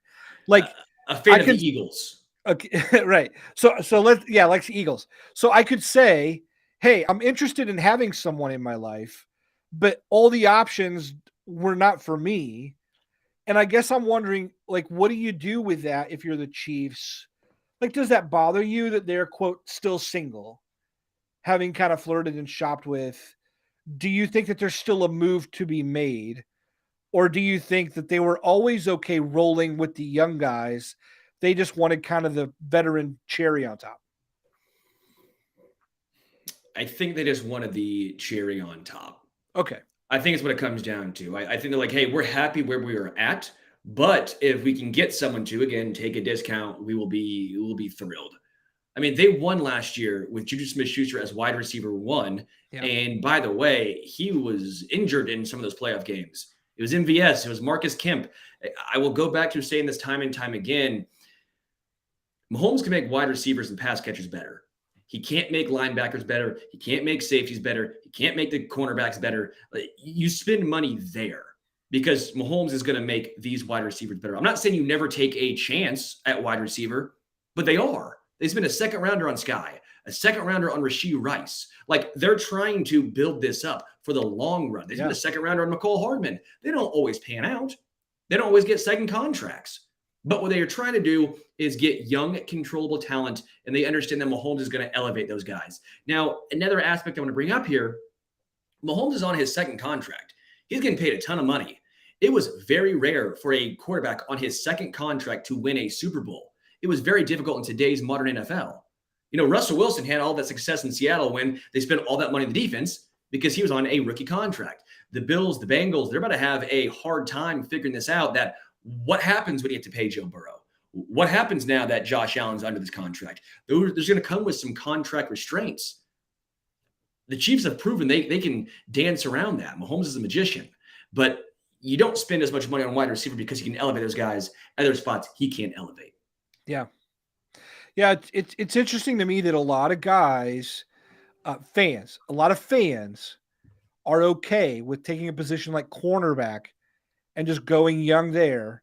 Speaker 4: A fan of the Eagles.
Speaker 3: Okay, right. So likes the Eagles. So I could say, hey, I'm interested in having someone in my life, but all the options were not for me. And I guess I'm wondering, what do you do with that if you're the Chiefs? Does that bother you that they're, quote, still single, having kind of flirted and shopped with? Do you think that there's still a move to be made? Or do you think that they were always okay rolling with the young guys? They just wanted kind of the veteran cherry on top.
Speaker 4: I think they just wanted the cherry on top.
Speaker 3: Okay.
Speaker 4: I think it's what it comes down to. I think they're like, hey, we're happy where we are at, but if we can get someone to, again, take a discount, we will be thrilled. I mean, they won last year with Juju Smith-Schuster as wide receiver 1. Yeah. And by the way, he was injured in some of those playoff games. It was MVS. It was Marcus Kemp. I will go back to saying this time and time again. Mahomes can make wide receivers and pass catchers better. He can't make linebackers better. He can't make safeties better. He can't make the cornerbacks better. You spend money there because Mahomes is going to make these wide receivers better. I'm not saying you never take a chance at wide receiver, but they are. They spent a second rounder on Sky, a second rounder on Rashee Rice. They're trying to build this up for the long run. They spent a second rounder on McCole Hardman. They don't always pan out. They don't always get second contracts. But what they are trying to do is get young, controllable talent, and they understand that Mahomes is going to elevate those guys. Now, another aspect I want to bring up here, Mahomes is on his second contract. He's getting paid a ton of money. It was very rare for a quarterback on his second contract to win a Super Bowl. It was very difficult in today's modern NFL. Russell Wilson had all that success in Seattle when they spent all that money on the defense because he was on a rookie contract. The Bills, the Bengals, they're about to have a hard time figuring this out, that what happens when you have to pay Joe Burrow? What happens now that Josh Allen's under this contract? There's going to come with some contract restraints. The Chiefs have proven they can dance around that. Mahomes is a magician. But you don't spend as much money on wide receiver because he can elevate those guys. Other spots, he can't elevate.
Speaker 3: Yeah. Yeah, it's interesting to me that a lot of guys a lot of fans are okay with taking a position like cornerback and just going young there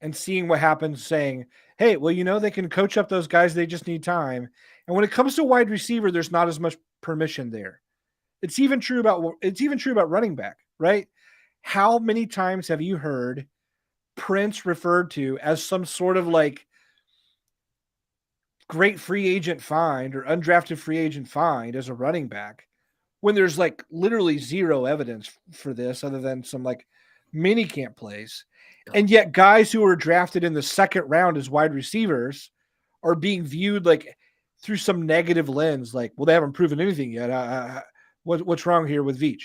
Speaker 3: and seeing what happens, saying, hey, well, they can coach up those guys. They just need time. And when it comes to wide receiver, there's not as much permission there. It's even true about running back, right? How many times have you heard Prince referred to as some sort of like great free agent find or undrafted free agent find as a running back when there's like literally zero evidence for this other than some like mini camp plays? And yet guys who were drafted in the second round as wide receivers are being viewed like through some negative lens, like, well, they haven't proven anything yet. What's wrong here with Veach?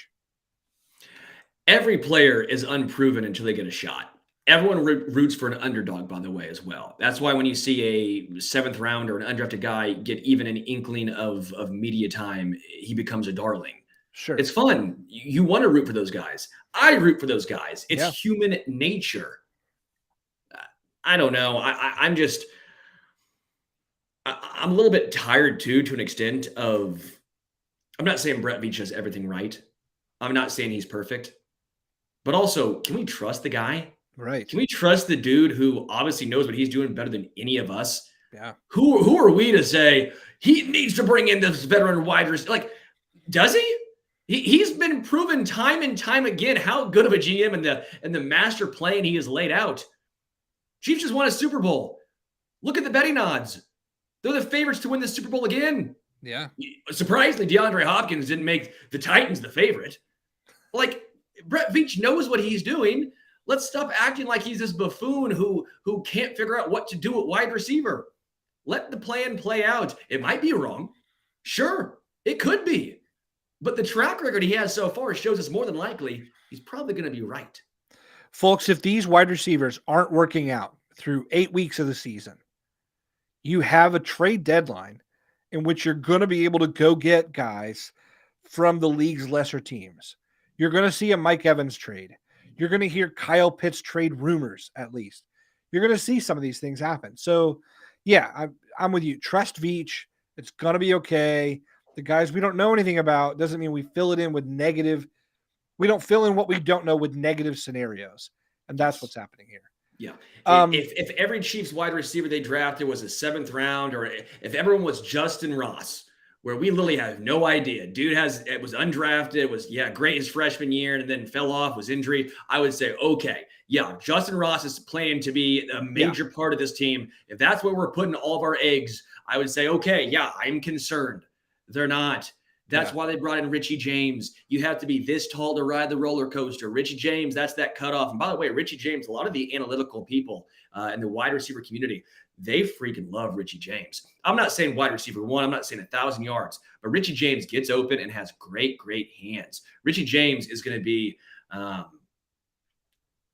Speaker 4: Every player is unproven until they get a shot. Everyone roots for an underdog, by the way, as well. That's why when you see a seventh round or an undrafted guy get even an inkling of media time, he becomes a darling.
Speaker 3: Sure.
Speaker 4: It's fun. You want to root for those guys. I root for those guys. It's human nature. I don't know. I'm a little bit tired too, to an extent of, I'm not saying Brett Veach does everything right. I'm not saying he's perfect, but also, can we trust the guy?
Speaker 3: Right.
Speaker 4: Can we trust the dude who obviously knows what he's doing better than any of us?
Speaker 3: Yeah.
Speaker 4: Who are we to say he needs to bring in this veteran wide receiver? Like, does he? He's been proven time and time again how good of a GM and the master plan he has laid out. Chiefs just won a Super Bowl. Look at the betting odds. They're the favorites to win the Super Bowl again.
Speaker 3: Yeah.
Speaker 4: Surprisingly, DeAndre Hopkins didn't make the Titans the favorite. Like, Brett Veach knows what he's doing. Let's stop acting like he's this buffoon who can't figure out what to do at wide receiver. Let the plan play out. It might be wrong. Sure, it could be. But the track record he has so far shows us more than likely he's probably going to be right.
Speaker 3: Folks, if these wide receivers aren't working out through 8 weeks of the season, you have a trade deadline in which you're going to be able to go get guys from the league's lesser teams. You're going to see a Mike Evans trade. You're going to hear Kyle Pitts trade rumors, at least. You're going to see some of these things happen. So, yeah, I'm with you. Trust Veach. It's going to be okay. The guys we don't know anything about doesn't mean we fill it in with negative. We don't fill in what we don't know with negative scenarios. And that's what's happening here.
Speaker 4: Yeah. If every Chiefs wide receiver they drafted was a seventh round, or if everyone was Justin Ross, where we literally have no idea. Dude was undrafted, was great his freshman year, and then fell off, was injury. I would say, okay, Justin Ross is planning to be a major part of this team. If that's where we're putting all of our eggs, I would say, okay, I'm concerned. They're not. That's why they brought in Richie James. You have to be this tall to ride the roller coaster. Richie James, that's that cutoff. And by the way, Richie James, a lot of the analytical people in the wide receiver community, they freaking love Richie James. I'm not saying wide receiver one. I'm not saying 1,000 yards. But Richie James gets open and has great, great hands. Richie James is going to be,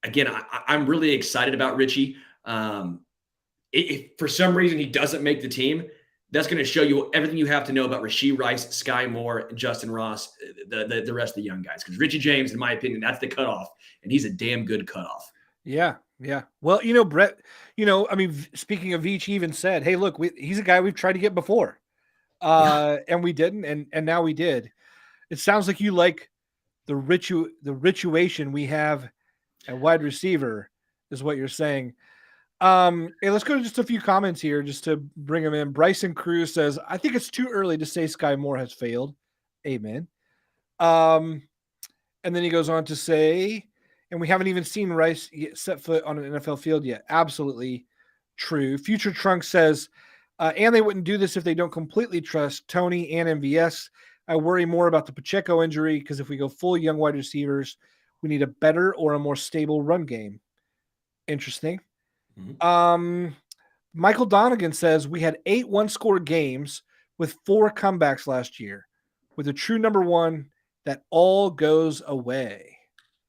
Speaker 4: again, I'm really excited about Richie. If for some reason he doesn't make the team, that's going to show you everything you have to know about Rashee Rice, Sky Moore, Justin Ross, the rest of the young guys. Because Richie James, in my opinion, that's the cutoff, and he's a damn good cutoff.
Speaker 3: Yeah. Well, Brett, speaking of Veach, he even said, hey, look, he's a guy we've tried to get before. And we didn't, and now we did. It sounds like you like the rituation we have at wide receiver is what you're saying. Hey, let's go to just a few comments here just to bring them in. Bryson Cruz says, I think it's too early to say Sky Moore has failed. Amen. And then he goes on to say, and we haven't even seen Rice set foot on an NFL field yet. Absolutely true. Future Trunk says, and they wouldn't do this if they don't completely trust Tony and MVS. I worry more about the Pacheco injury because if we go full young wide receivers, we need a better or a more stable run game. Interesting. Mm-hmm. Michael Donegan says we had 8 one-score games with 4 comebacks last year. With a true number one, that all goes away.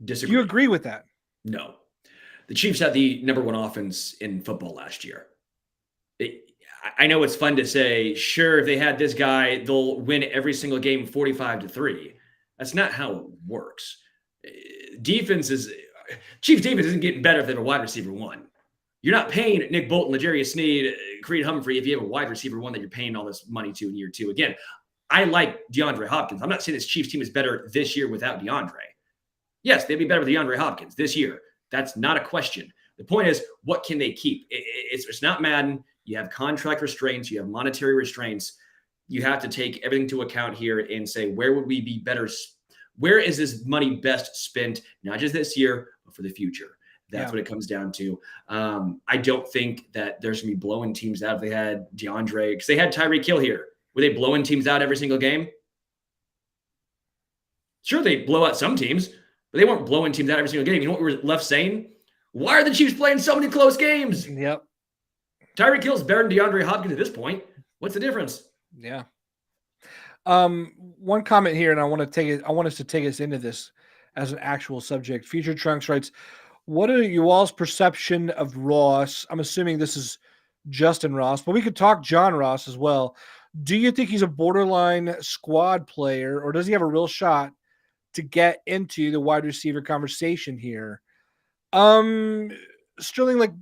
Speaker 4: Disagree.
Speaker 3: Do you agree with that?
Speaker 4: No. The Chiefs had the number one offense in football last year. I know it's fun to say, sure, if they had this guy, they'll win every single game 45-3. That's not how it works. Chiefs defense isn't getting better if they have a wide receiver one. You're not paying Nick Bolton, L'Jarius Sneed, Creed Humphrey if you have a wide receiver one that you're paying all this money to in year 2. Again, I like DeAndre Hopkins. I'm not saying this Chiefs team is better this year without DeAndre. Yes, they'd be better with DeAndre Hopkins this year. That's not a question. The point is, what can they keep? It's not Madden. You have contract restraints. You have monetary restraints. You have to take everything into account here and say, where would we be better? Where is this money best spent? Not just this year, but for the future. That's what it comes down to. I don't think that there's going to be blowing teams out if they had DeAndre, because they had Tyreek Hill here. Were they blowing teams out every single game? Sure, they blow out some teams, but they weren't blowing teams out every single game. You know what we were left saying? Why are the Chiefs playing so many close games?
Speaker 3: Yep.
Speaker 4: Tyreek Hill's better than DeAndre Hopkins at this point. What's the difference?
Speaker 3: Yeah. One comment here, and I want us to take us into this as an actual subject. Future Trunks writes, what are you all's perception of Ross? I'm assuming this is Justin Ross, but we could talk John Ross as well. Do you think he's a borderline squad player, or does he have a real shot to get into the wide receiver conversation here? Sterling, like,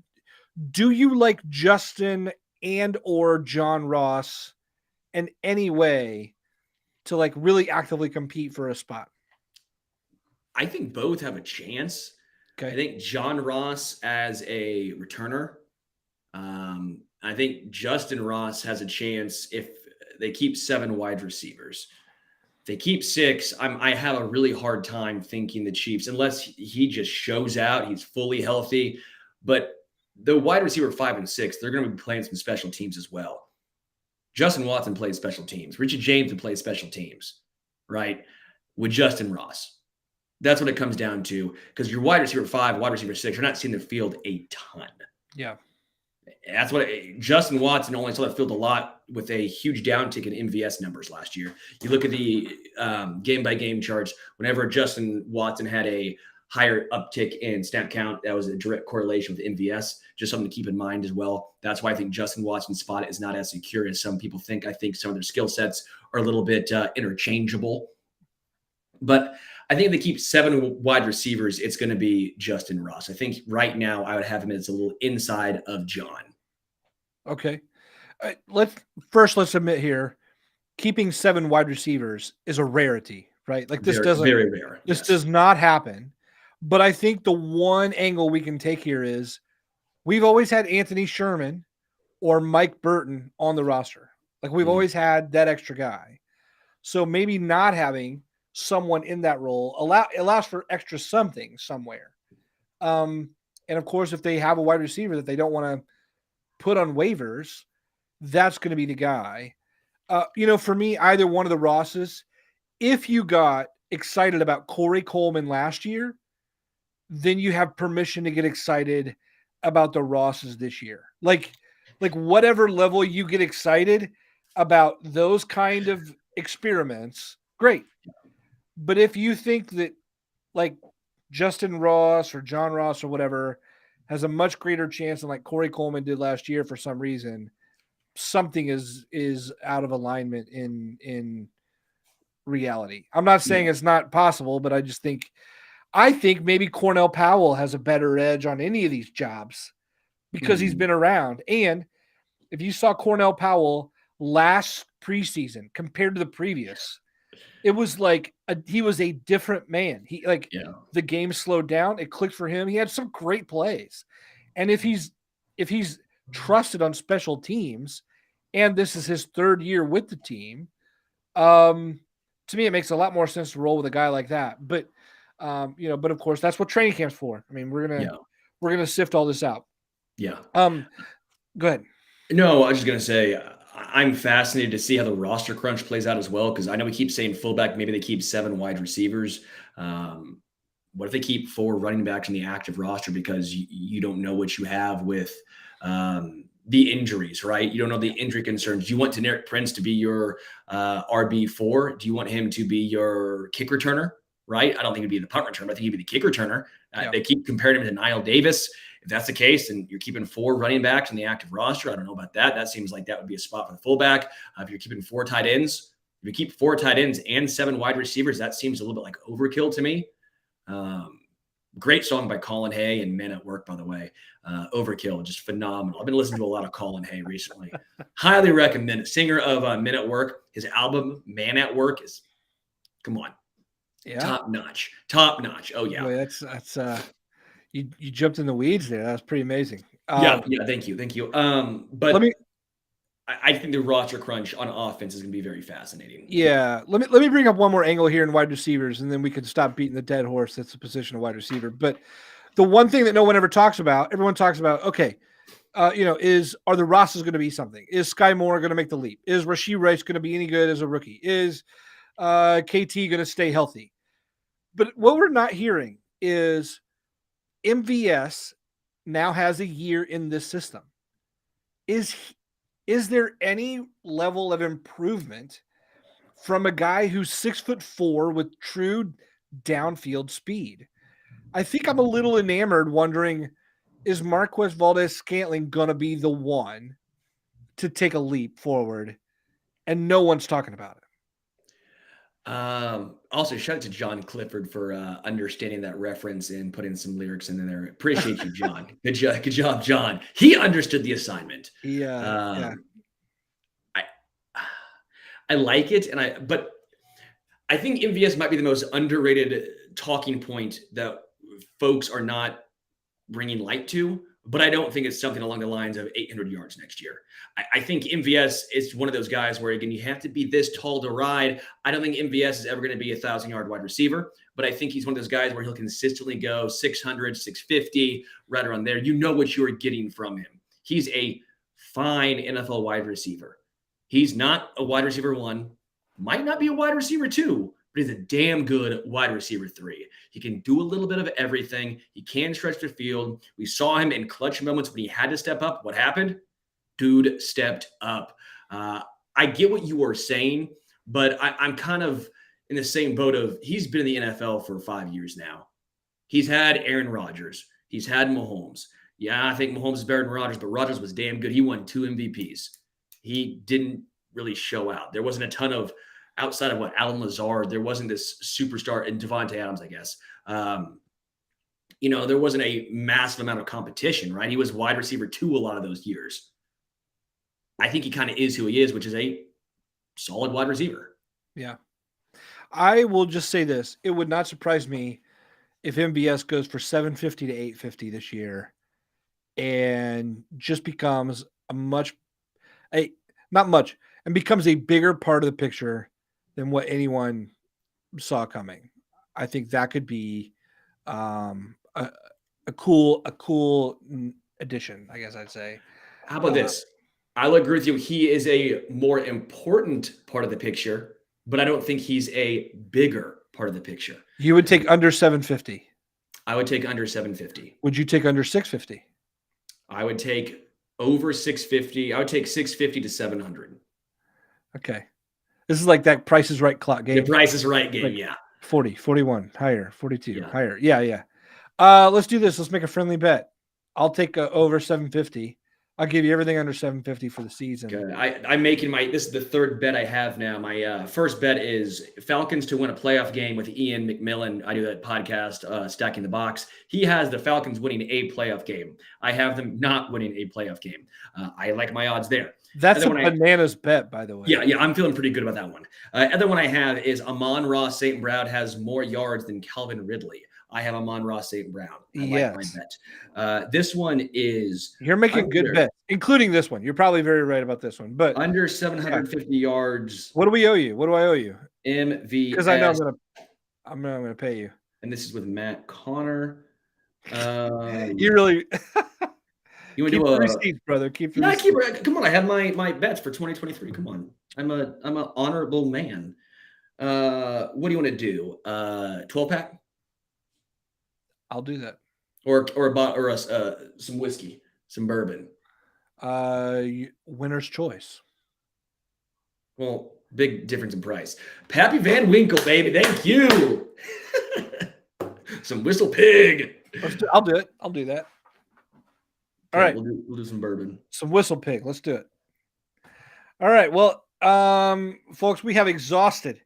Speaker 3: do you like Justin and or John Ross in any way to like really actively compete for a spot?
Speaker 4: I think both have a chance.
Speaker 3: Okay.
Speaker 4: I think John Ross as a returner. I think Justin Ross has a chance if they keep 7 wide receivers. If they keep 6, I have a really hard time thinking the Chiefs, unless he just shows out, he's fully healthy. But the wide receiver 5 and 6, they're going to be playing some special teams as well. Justin Watson played special teams. Richard James would play special teams, right? With Justin Ross. That's what it comes down to, because your wide receiver 5, wide receiver 6, you're not seeing the field a ton.
Speaker 3: Yeah.
Speaker 4: That's what Justin Watson only saw the field a lot with a huge downtick in MVS numbers last year. You look at the game-by-game charts, whenever Justin Watson had a higher uptick in snap count, that was a direct correlation with MVS. Just something to keep in mind as well. That's why I think Justin Watson's spot is not as secure as some people think. I think some of their skill sets are a little bit interchangeable. But I think if they keep 7 wide receivers, it's going to be Justin Ross. I think right now I would have him as a little inside of John.
Speaker 3: Okay. Let's admit here, keeping 7 wide receivers is a rarity, right? Like this
Speaker 4: very rare.
Speaker 3: This does not happen. But I think the one angle we can take here is we've always had Anthony Sherman or Mike Burton on the roster. Like we've always had that extra guy. So maybe not having someone in that role allows for extra something somewhere. And of course, if they have a wide receiver that they don't want to put on waivers, that's going to be the guy. For me, either one of the Rosses, if you got excited about Corey Coleman last year, then you have permission to get excited about the Rosses this year. Like whatever level you get excited about those kind of experiments, great. But if you think that like Justin Ross or John Ross or whatever has a much greater chance than like Corey Coleman did last year for some reason, something is out of alignment in reality. I'm not saying it's not possible, but I think maybe Cornell Powell has a better edge on any of these jobs because he's been around. And if you saw Cornell Powell last preseason compared to the previous, it was like he was a different man. The game slowed down. It clicked for him. He had some great plays. And if he's trusted on special teams, and this is his 3rd year with the team, to me, it makes a lot more sense to roll with a guy like that. But, but of course, that's what training camp's for. I mean, we're gonna sift all this out.
Speaker 4: Yeah.
Speaker 3: Go ahead.
Speaker 4: No, I was just gonna say I'm fascinated to see how the roster crunch plays out as well, because I know we keep saying fullback. Maybe they keep 7 wide receivers. What if they keep 4 running backs in the active roster, because you don't know what you have with the injuries, right? You don't know the injury concerns. Do you want Deneric Prince to be your RB4? Do you want him to be your kick returner, right? I don't think he'd be the punt returner. I think he'd be the kick returner. They keep comparing him to Niall Davis. If that's the case, then you're keeping 4 running backs in the active roster. I don't know about that. That seems like that would be a spot for the fullback. If you're keeping 4 tight ends, if you keep 4 tight ends and 7 wide receivers, that seems a little bit like overkill to me. Great song by Colin Hay and Men at Work, by the way. Overkill, just phenomenal. I've been listening to a lot of Colin Hay recently. Highly recommend it. Singer of Men at Work. His album Man at Work is, come on, top notch. Oh yeah.
Speaker 3: Boy, that's you jumped in the weeds there. That was pretty amazing.
Speaker 4: Yeah. Thank you. But I think the roster crunch on offense is going to be very fascinating.
Speaker 3: Yeah. Let me bring up one more angle here in wide receivers, and then we can stop beating the dead horse. That's the position of wide receiver. But the one thing that no one ever talks about, everyone talks about, okay, are the rosters going to be something? Is Sky Moore going to make the leap? Is Rashee Rice going to be any good as a rookie? Is KT going to stay healthy? But what we're not hearing is MVS now has a year in this system. Is there any level of improvement from a guy who's 6'4" with true downfield speed? I think I'm a little enamored wondering, is Marquez Valdes-Scantling going to be the one to take a leap forward? And no one's talking about it.
Speaker 4: Also, shout out to John Clifford for understanding that reference and putting some lyrics in there. Appreciate you, John. Good job, John. He understood the assignment.
Speaker 3: Yeah.
Speaker 4: I like it, but I think MVS might be the most underrated talking point that folks are not bringing light to. But I don't think it's something along the lines of 800 yards next year. I think MVS is one of those guys where, again, you have to be this tall to ride. I don't think MVS is ever going to be a 1,000-yard wide receiver, but I think he's one of those guys where he'll consistently go 600, 650, right around there. You know what you're getting from him. He's a fine NFL wide receiver. He's not a wide receiver 1, might not be a wide receiver 2, but he's a damn good wide receiver 3. He can do a little bit of everything. He can stretch the field. We saw him in clutch moments when he had to step up. What happened? Dude stepped up. I get what you were saying, but I'm kind of in the same boat of he's been in the NFL for 5 years now. He's had Aaron Rodgers. He's had Mahomes. Yeah, I think Mahomes is better than Rodgers, but Rodgers was damn good. He won 2 MVPs. He didn't really show out. There wasn't a ton of outside of Alan Lazard, there wasn't this superstar in Devontae Adams, I guess. There wasn't a massive amount of competition, right? He was wide receiver 2 a lot of those years. I think he kind of is who he is, which is a solid wide receiver.
Speaker 3: Yeah. I will just say this. It would not surprise me if MVS goes for 750 to 850 this year and just becomes and becomes a bigger part of the picture than what anyone saw coming. I think that could be a cool addition, I guess I'd say.
Speaker 4: How about this? I'll agree with you. He is a more important part of the picture, but I don't think he's a bigger part of the picture.
Speaker 3: You would take under 750.
Speaker 4: I would take under 750.
Speaker 3: Would you take under 650?
Speaker 4: I would take over 650. I would take 650 to 700.
Speaker 3: Okay. This is like that Price is Right clock game.
Speaker 4: The Price is Right game,
Speaker 3: like
Speaker 4: yeah.
Speaker 3: 40, 41, higher, 42,
Speaker 4: yeah.
Speaker 3: higher. Yeah. Let's do this. Let's make a friendly bet. I'll take over 750. I'll give you everything under 750 for the season.
Speaker 4: Good. I'm making this is the third bet I have now. My first bet is Falcons to win a playoff game with Ian McMillan. I do that podcast, Stacking the Box. He has the Falcons winning a playoff game. I have them not winning a playoff game. I like my odds there.
Speaker 3: That's a bananas bet, by the way.
Speaker 4: Yeah, I'm feeling pretty good about that one. Other one I have is Amon-Ra St. Brown has more yards than Calvin Ridley. I have Amon-Ra St. Brown. I like my bet. This one is...
Speaker 3: You're making good bets, including this one. You're probably very right about this one. But
Speaker 4: under 750 yards.
Speaker 3: What do we owe you? What do I owe you?
Speaker 4: MVS.
Speaker 3: Because I know I'm gonna pay you.
Speaker 4: And this is with Matt Conner.
Speaker 3: You really...
Speaker 4: You want
Speaker 3: to
Speaker 4: do
Speaker 3: the receipts, brother. Keep the receipts.
Speaker 4: Come on, I have my bets for 2023. Come on. I'm an honorable man. What do you want to do? 12-pack?
Speaker 3: I'll do that.
Speaker 4: Or some whiskey, some bourbon.
Speaker 3: Winner's choice.
Speaker 4: Well, big difference in price. Pappy Van Winkle, baby. Thank you. Some Whistle Pig.
Speaker 3: I'll do it. I'll do that. All right.
Speaker 4: We'll do some bourbon.
Speaker 3: Some Whistle Pig. Let's do it. All right. Well, folks, we have exhausted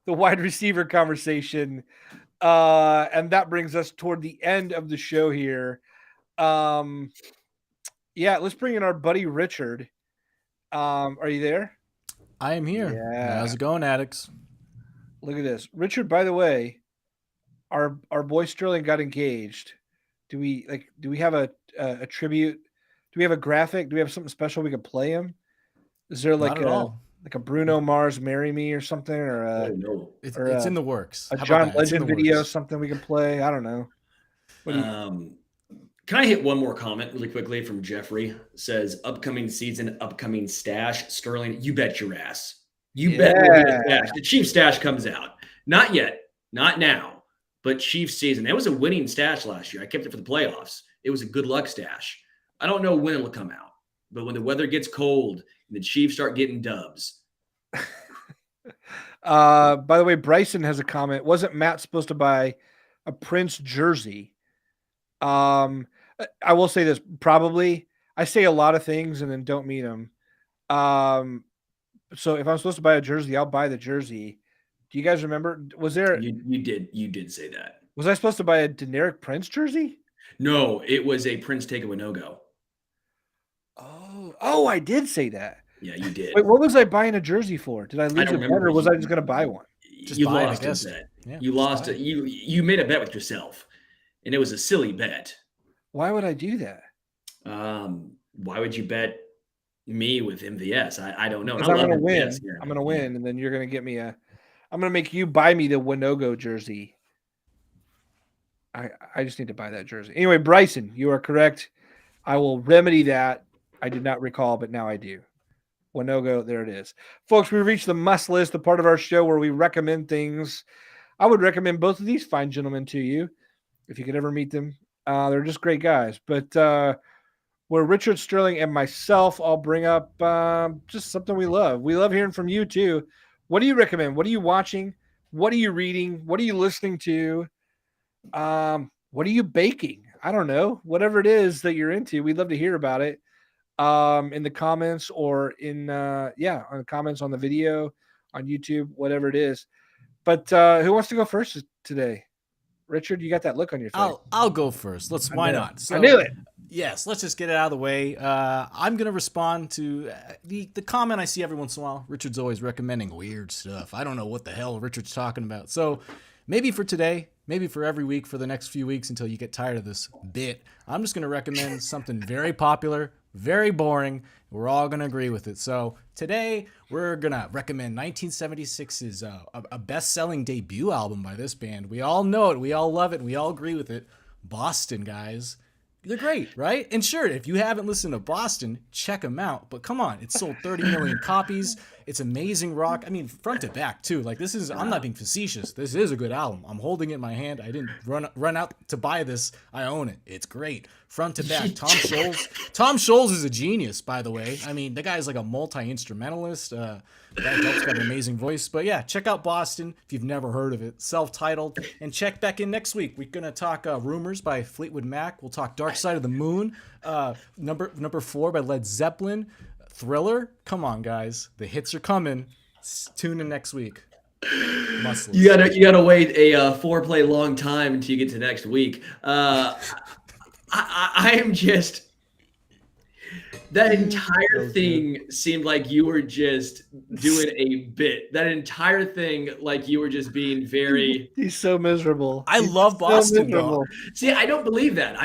Speaker 3: the wide receiver conversation And that brings us toward the end of the show here. Yeah, let's bring in our buddy Richard. Are you there?
Speaker 5: I am here.
Speaker 3: Yeah.
Speaker 5: How's it going, addicts?
Speaker 3: Look at this. Richard, by the way, our boy Sterling got engaged. Do we have a tribute? Do we have a graphic? Do we have something special we can play him? Is there
Speaker 5: Not at all.
Speaker 3: like a Bruno Mars "Marry Me" or something, or
Speaker 4: no.
Speaker 5: It's in the works.
Speaker 3: a
Speaker 5: How about
Speaker 3: John
Speaker 5: that? It's in
Speaker 3: Legend
Speaker 5: the
Speaker 3: video,
Speaker 5: works.
Speaker 3: something we can play? I don't know. What do you,
Speaker 4: Can I hit one more comment really quickly from Jeffrey? Says upcoming season, upcoming stash. Sterling, you bet your ass. You bet we'll get a stash. The Chiefs stash comes out. Not yet, not now, but Chiefs season. That was a winning stash last year. I kept it for the playoffs. It was a good luck stash. I don't know when it'll come out, but when the weather gets cold and the Chiefs start getting dubs.
Speaker 3: By the way, Bryson has a comment. Wasn't Matt supposed to buy a Prince jersey? I will say this, probably. I say a lot of things and then don't mean them. So if I'm supposed to buy a jersey, I'll buy the jersey. Do you guys remember? Was there?
Speaker 4: You did say that.
Speaker 3: Was I supposed to buy a generic Prince jersey?
Speaker 4: No, it was a Prince take a no-go.
Speaker 3: Oh, I did say that.
Speaker 4: Yeah, you did.
Speaker 3: Wait, what was I buying a jersey for? Did I lose
Speaker 4: don't
Speaker 3: a bet,
Speaker 4: remember.
Speaker 3: or was I just going to buy one?
Speaker 5: Just
Speaker 4: you
Speaker 5: buy it, I
Speaker 4: lost a
Speaker 5: guess.
Speaker 4: bet.
Speaker 5: Yeah,
Speaker 4: you
Speaker 5: just
Speaker 4: lost
Speaker 5: buy
Speaker 4: it. You made a bet with yourself, and it was a silly bet.
Speaker 3: Why would I do that?
Speaker 4: Why would you bet me with MVS? I don't know.
Speaker 3: Because I'm going to win. I'm going to win, and then you're going to get me I'm going to make you buy me the Winogo jersey. I just need to buy that jersey. Anyway, Bryson, you are correct. I will remedy that. I did not recall, but now I do. Winogo, there it is. Folks, we reached the must list, the part of our show where we recommend things. I would recommend both of these fine gentlemen to you if you could ever meet them. They're just great guys. But where Richard Sterling and myself, I'll bring up just something we love. We love hearing from you too. What do you recommend? What are you watching? What are you reading? What are you listening to? What are you baking? I don't know. Whatever it is that you're into, we'd love to hear about it. In the comments or on the comments on the video on YouTube, whatever it is. But who wants to go first today? Richard, you got that look on your face.
Speaker 5: I'll go first. Why not? So,
Speaker 3: I knew it.
Speaker 5: Yes, let's just get it out of the way. I'm gonna respond to the comment I see every once in a while. Richard's always recommending weird stuff. I don't know what the hell Richard's talking about. So maybe for today, maybe for every week for the next few weeks until you get tired of this bit, I'm just gonna recommend something very popular, very boring. We're all going to agree with it. So today we're going to recommend 1976's a best-selling debut album by this band. We all know it. We all love it. And we all agree with it. Boston, guys. They're great, right? And sure, if you haven't listened to Boston, check them out. But come on, it sold 30 million copies. It's amazing rock. I mean, front to back, too. Like, this is, I'm not being facetious. This is a good album. I'm holding it in my hand. I didn't run out to buy this. I own it. It's great. Front to back. Tom Scholes is a genius, by the way. I mean, the guy's like a multi-instrumentalist. That help's got an amazing voice. But yeah, check out Boston if you've never heard of it. Self-titled. And check back in next week. We're going to talk Rumors by Fleetwood Mac. We'll talk Dark Side of the Moon. Number 4 by Led Zeppelin. Thriller. Come on, guys. The hits are coming. Tune in next week.
Speaker 4: You gotta wait a foreplay long time until you get to next week. I am just... That entire thing seemed like you were just doing a bit. That entire thing, like you were just being very...
Speaker 3: He's so miserable.
Speaker 5: I love Boston, though.
Speaker 4: See, I don't believe that.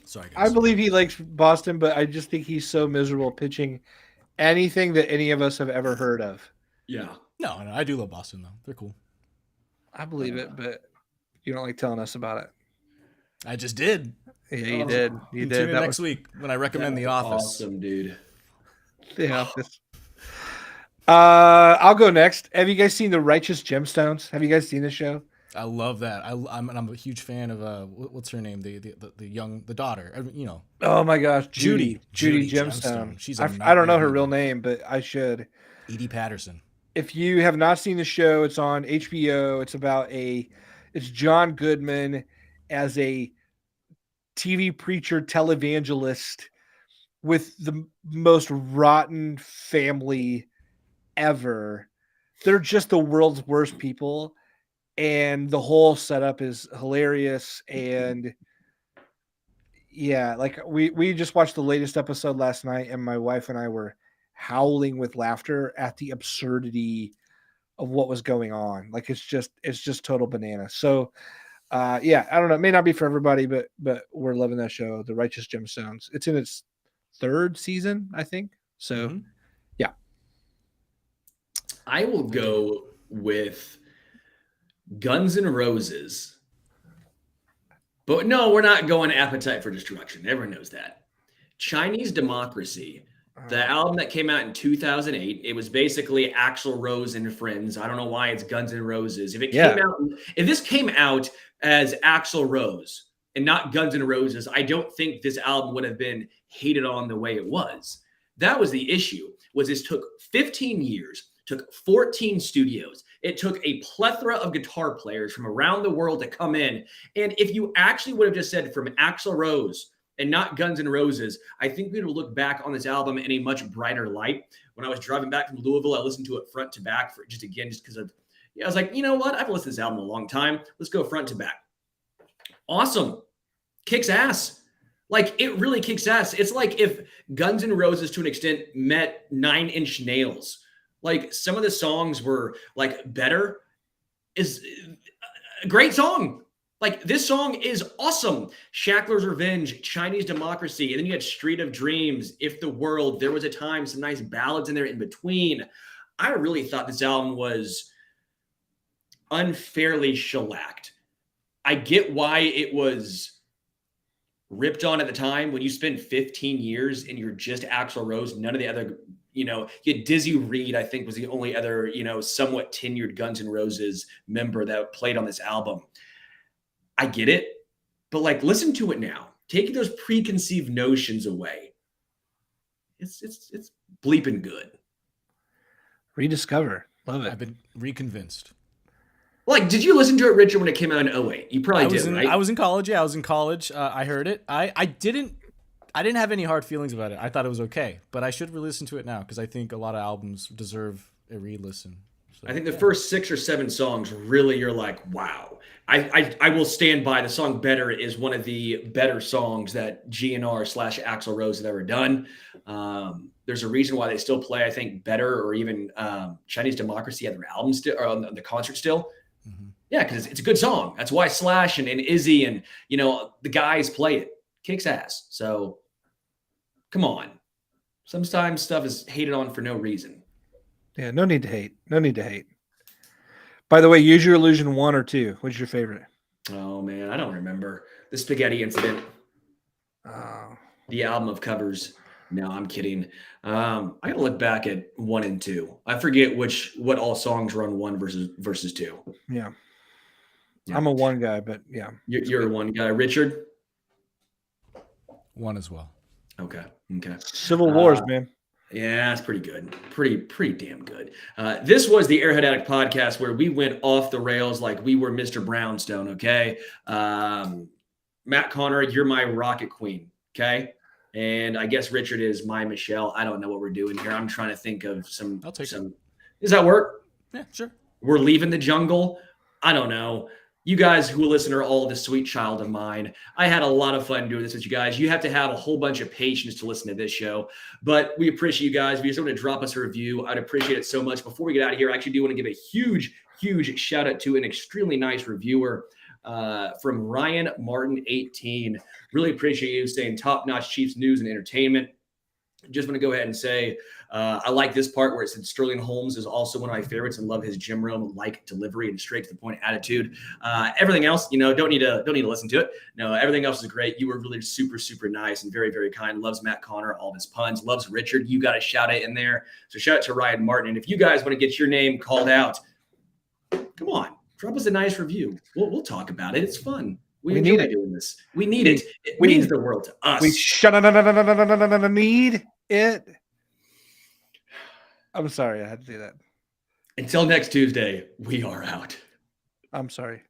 Speaker 5: Sorry, guys.
Speaker 3: I believe he likes Boston, but I just think he's so miserable pitching anything that any of us have ever heard of.
Speaker 4: Yeah.
Speaker 5: No, I do love Boston, though. They're cool.
Speaker 3: I believe it, but you don't like telling us about it.
Speaker 5: I just did.
Speaker 3: Yeah, you did. You did.
Speaker 5: Tune in next week when I recommend The Office.
Speaker 4: Awesome, dude.
Speaker 3: The Office. I'll go next. Have you guys seen The Righteous Gemstones? Have you guys seen the show?
Speaker 5: I love that. I'm a huge fan of what's her name? The daughter. You know.
Speaker 3: Oh my gosh,
Speaker 5: Judy
Speaker 3: Gemstone.
Speaker 5: She's
Speaker 3: I don't know her real name, but I should.
Speaker 5: Edie Patterson.
Speaker 3: If you have not seen the show, it's on HBO. It's about it's John Goodman as a TV preacher, televangelist with the most rotten family ever. they're just the world's worst people, and the whole setup is hilarious. And yeah, like we just watched the latest episode last night, and my wife and I were howling with laughter at the absurdity of what was going on. Like it's just total banana. So yeah, I don't know. It may not be for everybody, but we're loving that show, The Righteous Gemstones. It's in its 3rd season, I think. So yeah.
Speaker 4: I will go with Guns N' Roses. But no, we're not going Appetite for Destruction. Everyone knows that. Chinese Democracy, the album that came out in 2008. It was basically Axl Rose and Friends. I don't know why it's Guns N' Roses. If this came out as Axl Rose and not Guns N' Roses, I don't think this album would have been hated on the way it was. That was the issue. Was this took 15 years, took 14 studios. It took a plethora of guitar players from around the world to come in. And if you actually would have just said from Axl Rose and not Guns N' Roses, I think we would look back on this album in a much brighter light. When I was driving back from Louisville, I listened to it front to back just because of, I was like, you know what? I've listened to this album a long time. Let's go front to back. Awesome. Kicks ass. Like, it really kicks ass. It's like if Guns N' Roses, to an extent, met 9 Inch Nails. Like, some of the songs were, like, Better is a great song. Like, this song is awesome. Shackler's Revenge, Chinese Democracy, and then you had Street of Dreams, If the World, There Was a Time, some nice ballads in there in between. I really thought this album was unfairly shellacked. I get why it was ripped on at the time. When you spend 15 years and you're just Axl Rose, none of the other, you had Dizzy Reed, I think, was the only other, somewhat tenured Guns N' Roses member that played on this album. I get it, but like, listen to it now. Taking those preconceived notions away. It's bleeping good.
Speaker 3: Rediscover. Love it.
Speaker 5: I've been reconvinced.
Speaker 4: Like, did you listen to it, Richard, when it came out in 2008? You probably did, right?
Speaker 5: I was in college. Yeah, I was in college. I heard it. I didn't have any hard feelings about it. I thought it was okay, but I should re-listen to it now because I think a lot of albums deserve a re-listen. So,
Speaker 4: I think the first 6 or 7 songs, really, you're like, wow. I will stand by the song Better is one of the better songs that GNR/Axl Rose have ever done. There's a reason why they still play, I think, Better or even Chinese Democracy at their album still, or on the concert still. Mm-hmm. Yeah, because it's a good song. That's why Slash and Izzy and, the guys play it. Kicks ass. So, come on. Sometimes stuff is hated on for no reason.
Speaker 3: Yeah, no need to hate. No need to hate. By the way, Use Your Illusion 1 or 2. What's your favorite?
Speaker 4: Oh, man, I don't remember. The Spaghetti Incident.
Speaker 3: Oh.
Speaker 4: The album of covers. No, I'm kidding. I got to look back at 1 and 2. I forget what all songs were on 1 versus 2.
Speaker 3: Yeah. I'm a 1 guy, but yeah.
Speaker 4: You're a 1 guy. Richard?
Speaker 5: 1 as well.
Speaker 4: Okay.
Speaker 3: Civil Wars, man.
Speaker 4: Yeah, it's pretty good. Pretty damn good. This was the Arrowhead Addict podcast where we went off the rails like we were Mr. Brownstone, okay? Matt Conner, you're my Rocket Queen, okay? And I guess Richard is my Michelle. I don't know what we're doing here. I'm trying to think of some.
Speaker 5: I'll take some.
Speaker 4: Does that work?
Speaker 5: Yeah, sure.
Speaker 4: We're leaving the jungle. I don't know. You guys who listen are all the sweet child of mine. I had a lot of fun doing this with you guys. You have to have a whole bunch of patience to listen to this show, but we appreciate you guys. If you just want to drop us a review, I'd appreciate it so much. Before we get out of here, I actually do want to give a huge shout out to an extremely nice reviewer from Ryan Martin 18. Really appreciate you staying top-notch Chiefs news and entertainment. Just want to go ahead and say I like this part where it said Sterling Holmes is also one of my favorites and love his Jim Rome-like delivery and straight-to-the-point attitude. Everything else, don't need to listen to it. No, everything else is great. You were really super, super nice and very, very kind. Loves Matt Conner, all of his puns. Loves Richard. You got a shout-out in there. So shout out to Ryan Martin. And if you guys want to get your name called out, come on. Drop us a nice review. We'll talk about it. It's fun. We enjoy doing this. We need it. It means the world to us.
Speaker 3: We need it. I'm sorry I had to do that.
Speaker 4: Until next Tuesday, we are out.
Speaker 3: I'm sorry.